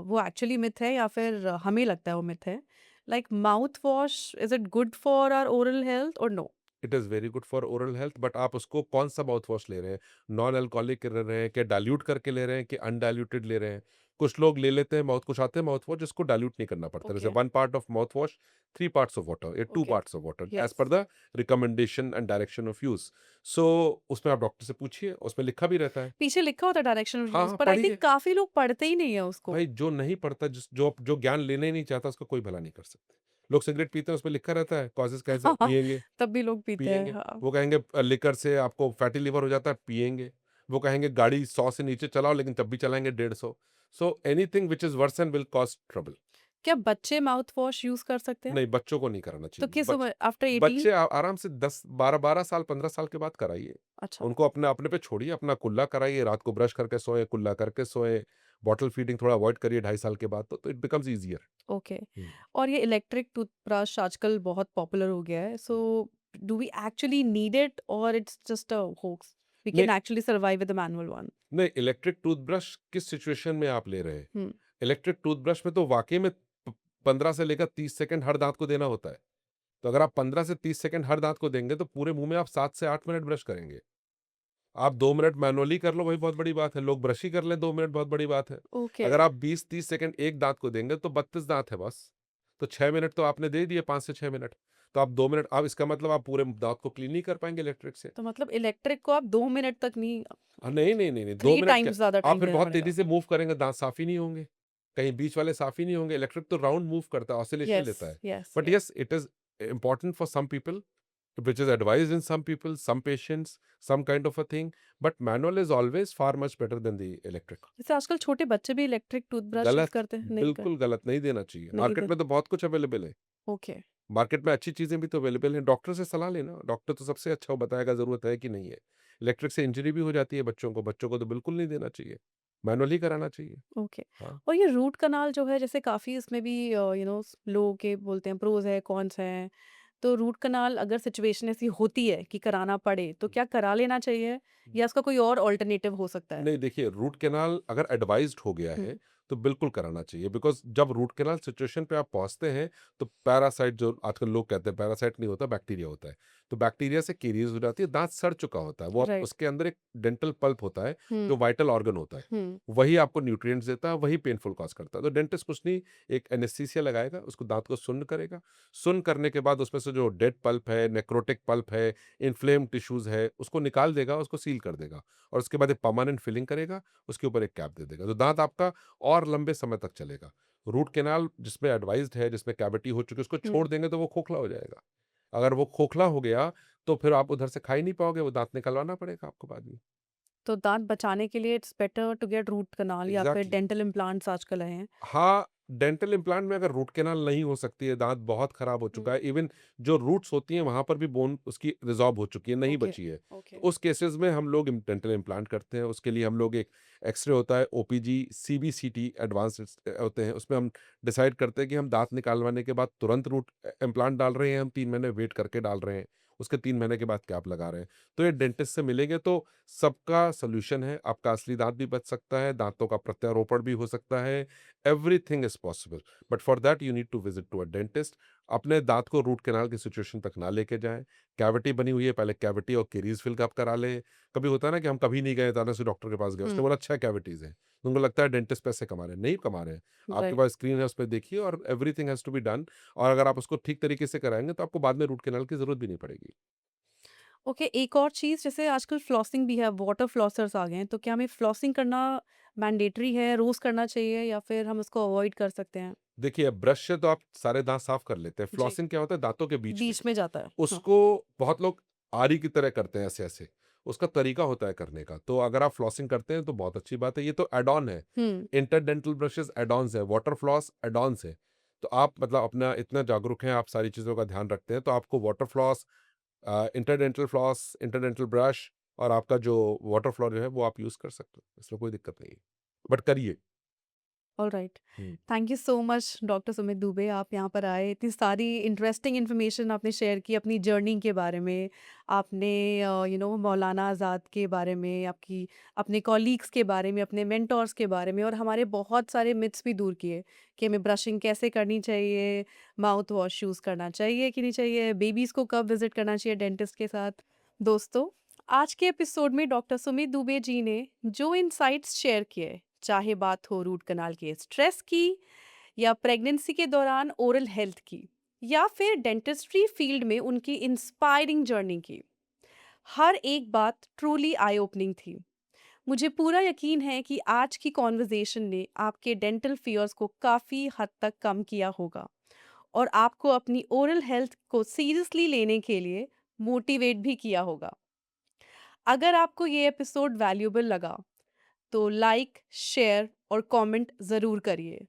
वो एक्चुअली मिथ है या फिर हमें लगता है वो मिथ है? Like mouthwash, is it good for our oral health or no? It is very good for oral health, but आप उसको कौन सा माउथ वॉश ले रहे हैं, नॉन अल्कोहलिक ले रहे हैं, क्या डाइल्यूट करके ले रहे हैं कि अनडाइल्यूटेड ले रहे हैं। कुछ लोग ले लेते हैं माउथ, कुछ आते हैं माउथ वॉश जिसको डाइल्यूट नहीं करना पड़ता, जैसे okay. 1 part of mouthwash, 3 parts of water या two okay. Parts of water as yes. Per the recommendation and direction of use. So उसमें आप डॉक्टर से पूछिए, उसमें लिखा भी रहता है। पीछे लिखा होता है डायरेक्शन ऑफ हाँ यूज़, हाँ, पर आई थिंक पढ़िए। काफ़ी लोग पढ़ते ही नहीं है उसको। भाई जो नहीं पढ़ता, जो ज्ञान लेना ही नहीं चाहता, उसका कोई भला नहीं कर सकते। लोग सिगरेट पीते हैं, उसपे लिखा रहता है कॉजेज़ कैंसर, हाँ, पिएँगे, तब भी लोग पीते हैं, पिएँगे। हाँ। वो कहेंगे लिकर से आपको फैटी लिवर हो जाता है, पिएँगे। वो कहेंगे गाड़ी 100 से नीचे चलाओ लेकिन तब भी चलाएँगे 150। So anything which is verse and will cause trouble. क्या बच्चे माउथ वॉश यूज़ कर सकते हैं? नहीं, बच्चों को नहीं कराना तो चाहिए। किस उम्र आफ्टर 18? बच्चे आराम से 10 12 साल 15 साल के बाद कराइए। अच्छा, उनको अपने अपने पे छोड़िए, अपना कुल्ला कराइए, रात को ब्रश करके सोएँ, कुल्ला करके सोएँ, बॉटल फीडिंग थोड़ा अवॉइड करिए 2.5 साल के बाद तो इट बिकम्स ईज़ियर। ओके। हुँ। और ये इलेक्ट्रिक टूथब्रश आजकल बहुत पॉपुलर हो गया है। So hmm. Do we actually need it or it's just a hoax? We नहीं, can actually survive with the manual one? नहीं इलेक्ट्रिक टूथब्रश किस सिचुएशन में आप ले रहे हैं? हुँ, इलेक्ट्रिक टूथब्रश में तो वाक़ई में प 15 से लेकर 30 सेकंड हर दाँत को देना होता है। तो अगर आप 15 से 30 सेकंड हर दाँत को देंगे तो पूरे मुँह में आप 7 से 8 मिनट ब्रश करेंगे। आप 2 मिनट मैनुअली कर लो वही बहुत बड़ी बात है, लोग ब्रश ही कर लें 2 मिनट बहुत बड़ी बात है। ओके। अगर आप 20-30 सेकंड एक दाँत को देंगे तो 32 दाँत है बस। तो 6 मिनट तो आपने दे दिए 5 से 6 मिनट। तो आप 2 मिनट अब इसका मतलब आप पूरे दाँत को क्लीन नहीं कर पाएँगे इलेक्ट्रिक से। तो मतलब इलेक्ट्रिक को आप 2 मिनट तक नहीं, नहीं, नहीं, नहीं, नहीं 2 3 मिनट क्या टाइम्स ज़्यादा आप टाइम फिर देना बहुत तेज़ी पड़ेगा। से मूव करेंगे दाँत साफ़ ही नहीं होंगे। कहीं बीच वाले साफ़ ही नहीं होंगे। इलेक्ट्रिक तो राउंड मूव करता है, ऑसिलेशन यस, लेता है। Yes, but yes. Yes it is important for some people which is advised in some people, some patients, some kind of a thing. But manual is always far much better than the electric. जैसे आजकल छोटे बच्चे भी electric toothbrush use गलत, करते हैं, नहीं कर बिल्कुल गलत नहीं देना चाहिए। नहीं मार्केट दे में तो बहुत कुछ अवेलेबल है। ओके, मार्केट में अच्छी चीज़ें भी तो अवेलेबल हैं। डॉक्टर से सलाह लेना, डॉक्टर तो सबसे अच्छा वो बताएगा ज़रूरत है कि नहीं है। इलेक्ट्रिक से इंजरी भी हो जाती है बच्चों को तो बिल्कुल नहीं देना चाहिए। मैनुअल ही कराना चाहिए। ओके। हाँ। और ये रूट कनाल जो है जैसे काफ़ी इसमें भी लोगों के बोलते हैं प्रोज़ है, कॉन्स हैं। तो रूट कनाल अगर सिचुएशन ऐसी होती है कि कराना पड़े, तो क्या करा लेना चाहिए या इसका कोई और अल्टरनेटिव हो सकता है? नहीं देखिए, रूट कैनाल अगर एडवाइज़्ड हो गया हुँ, है, तो बिल्कुल कराना चाहिए बिकॉज़ जब रूट कैनाल सिचुएशन पे आप पहुँचते हैं, तो पैरासाइट जो आजकल लोग कहते हैं पैरासाइट नहीं होता, बैक्टीरिया होता है। तो बैक्टीरिया से कैरीज़ हो जाती है, दाँत सड़ चुका होता है, वो आप राइट। उसके अंदर एक डेंटल पल्प होता है, हुँ, जो वाइटल ऑर्गन होता है। हुँ, वही आपको न्यूट्रिएंट्स देता है, वही पेनफुल कॉज़ करता है। तो डेंटिस्ट कुछ नहीं, एक एनेस्थीसिया लगाएगा, उसको दाँत को सुन्न करेगा। सुन्न करने के बाद उसमें से जो डेड पल्प है, नेक्रोटिक पल्प है, इन्फ्लेम्ड टिश्यूज़ है, उसको निकाल देगा, उसको सील कर देगा और उसके बाद एक परमानेंट फिलिंग करेगा, उसके ऊपर एक कैप दे देगा। तो दाँत आपका और लंबे समय तक चलेगा। रूट कैनाल जिसमें एडवाइस्ड है, जिसमें कैविटी हो चुकी है, उसको हुँ। छोड़ देंगे तो वो खोखला हो जाएगा। अगर वो खोखला हो गया, तो फिर आप उधर से खा ही नहीं पाओगे, वो दाँत निकलवाना पड़ेगा आपको बाद में। तो दाँत बचाने के लिए it's better to get root canal या फिर एग्ज़ैक्टली। डेंटल इम्प्लांट्स आजकल आए हैं। हाँ, डेंटल इम्प्लांट में अगर रूट कैनाल नहीं हो सकती है, दाँत बहुत खराब हो हुँ, चुका है, इवन जो रूट्स होती हैं, वहाँ पर भी बोन उसकी रिज़ॉर्ब हो चुकी है, नहीं ओके, बची है। तो ओके। उस केसेज़ में हम लोग डेंटल इम्प्लांट करते हैं, उसके लिए हम लोग एक एक्स-रे होता है, ओपीजी, सीबीसीटी एडवांस्ड होते हैं, उसमें हम डिसाइड करते हैं कि हम दाँत निकालवाने के बाद तुरंत रूट इम्प्लांट डाल रहे हैं, हम 3 महीने वेट करके डाल रहे हैं, उसके 3 महीने के बाद कैप लगा रहे हैं। तो ये डेंटिस्ट से मिलेंगे तो सबका सॉल्यूशन है, आपका असली दाँत भी बच सकता है, दाँतों का प्रत्यारोपण भी हो सकता है, everything is possible but for that you need to visit to a dentist. अपने दांत को रूट कैनाल की सिचुएशन तक ना लेके जाएं। कैविटी बनी हुई है, पहले कैविटी और केरीज फिल अप करा लें। कभी होता है ना कि हम कभी नहीं गए, अचानक से डॉक्टर के पास गए, उसने हुँ, बोला अच्छा कैविटीज है, तो उनको लगता है डेंटिस्ट पैसे कमा रहे हैं, नहीं कमा रहे हैं। आपके राइट। पास स्क्रीन है, उस पर देखिए और everything has to be done. और अगर आप उसको ठीक तरीके से कराएंगे तो आपको बाद में रूट कैनाल की जरूरत भी नहीं पड़ेगी। ओके, एक और चीज़ जैसे आजकल फ्लॉसिंग भी है, वाटर फ्लॉसर्स आ गए हैं, तो क्या हमें फ्लॉसिंग करना मैंडेटरी है, रोज़ करना चाहिए या फिर हम उसको अवॉइड कर सकते हैं? देखिए ब्रश से तो आप सारे दांत साफ कर लेते हैं, जी, फ्लॉसिंग क्या होता है दांतों के बीच में। बीच में जाता है। हाँ। उसको बहुत लोग आरी की तरह करते हैं ऐसे-ऐसे। उसका तरीका होता है करने का। तो अगर आप फ्लॉसिंग करते हैं तो बहुत अच्छी बात है। ये तो ऐड ऑन है। हुँ, इंटरडेंटल ब्रशेज़ ऐड-ऑन्स है। वाटर फ्लॉस ऐड-ऑन्स है। तो आप मतलब अपना इतना जागरूक हैं, आप सारी चीज़ों का ध्यान रखते हैं, तो आपको water floss interdental floss, interdental brush और आपका जो वाटर फ्लॉ जो है वो आप यूज़ कर सकते हो। इसमें कोई दिक्कत नहीं है। बट करिए। Alright. Hmm. Thank you so much doctor Sumit Dubey, आप यहाँ पर आए, इतनी सारी इंटरेस्टिंग इन्फॉर्मेशन आपने शेयर की अपनी जर्नी के बारे में। आपने मौलाना आज़ाद के बारे में, आपकी अपने कॉलीग्स के बारे में, अपने मेंटोर्स के बारे में और हमारे बहुत सारे मिथ्स भी दूर किए कि हमें ब्रशिंग कैसे करनी चाहिए, माउथ वॉश यूज़ करना चाहिए कि नहीं चाहिए, बेबीज़ को कब विज़िट करना चाहिए डेंटिस्ट के साथ। दोस्तों, आज के एपिसोड में डॉक्टर सुमित दुबे जी ने जो इनसाइट्स शेयर किए, चाहे बात हो रूट कनाल के स्ट्रेस की या प्रेगनेंसी के दौरान ओरल हेल्थ की या फिर डेंटिस्ट्री फील्ड में उनकी इंस्पायरिंग जर्नी की, हर एक बात ट्रूली आई ओपनिंग थी। मुझे पूरा यकीन है कि आज की कॉन्वर्जेशन ने आपके डेंटल फियर्स को काफ़ी हद तक कम किया होगा और आपको अपनी ओरल हेल्थ को सीरियसली लेने के लिए मोटिवेट भी किया होगा। अगर आपको ये एपिसोड वैल्यूएबल लगा तो लाइक, शेयर और कमेंट ज़रूर करिए।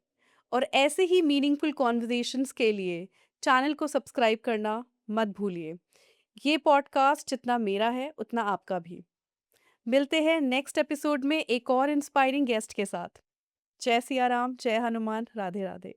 और ऐसे ही मीनिंगफुल कॉन्वर्सेशंस के लिए चैनल को सब्सक्राइब करना मत भूलिए। ये पॉडकास्ट जितना मेरा है उतना आपका भी। मिलते हैं नेक्स्ट एपिसोड में एक और इंस्पायरिंग गेस्ट के साथ। जय सिया राम, जय हनुमान, राधे राधे।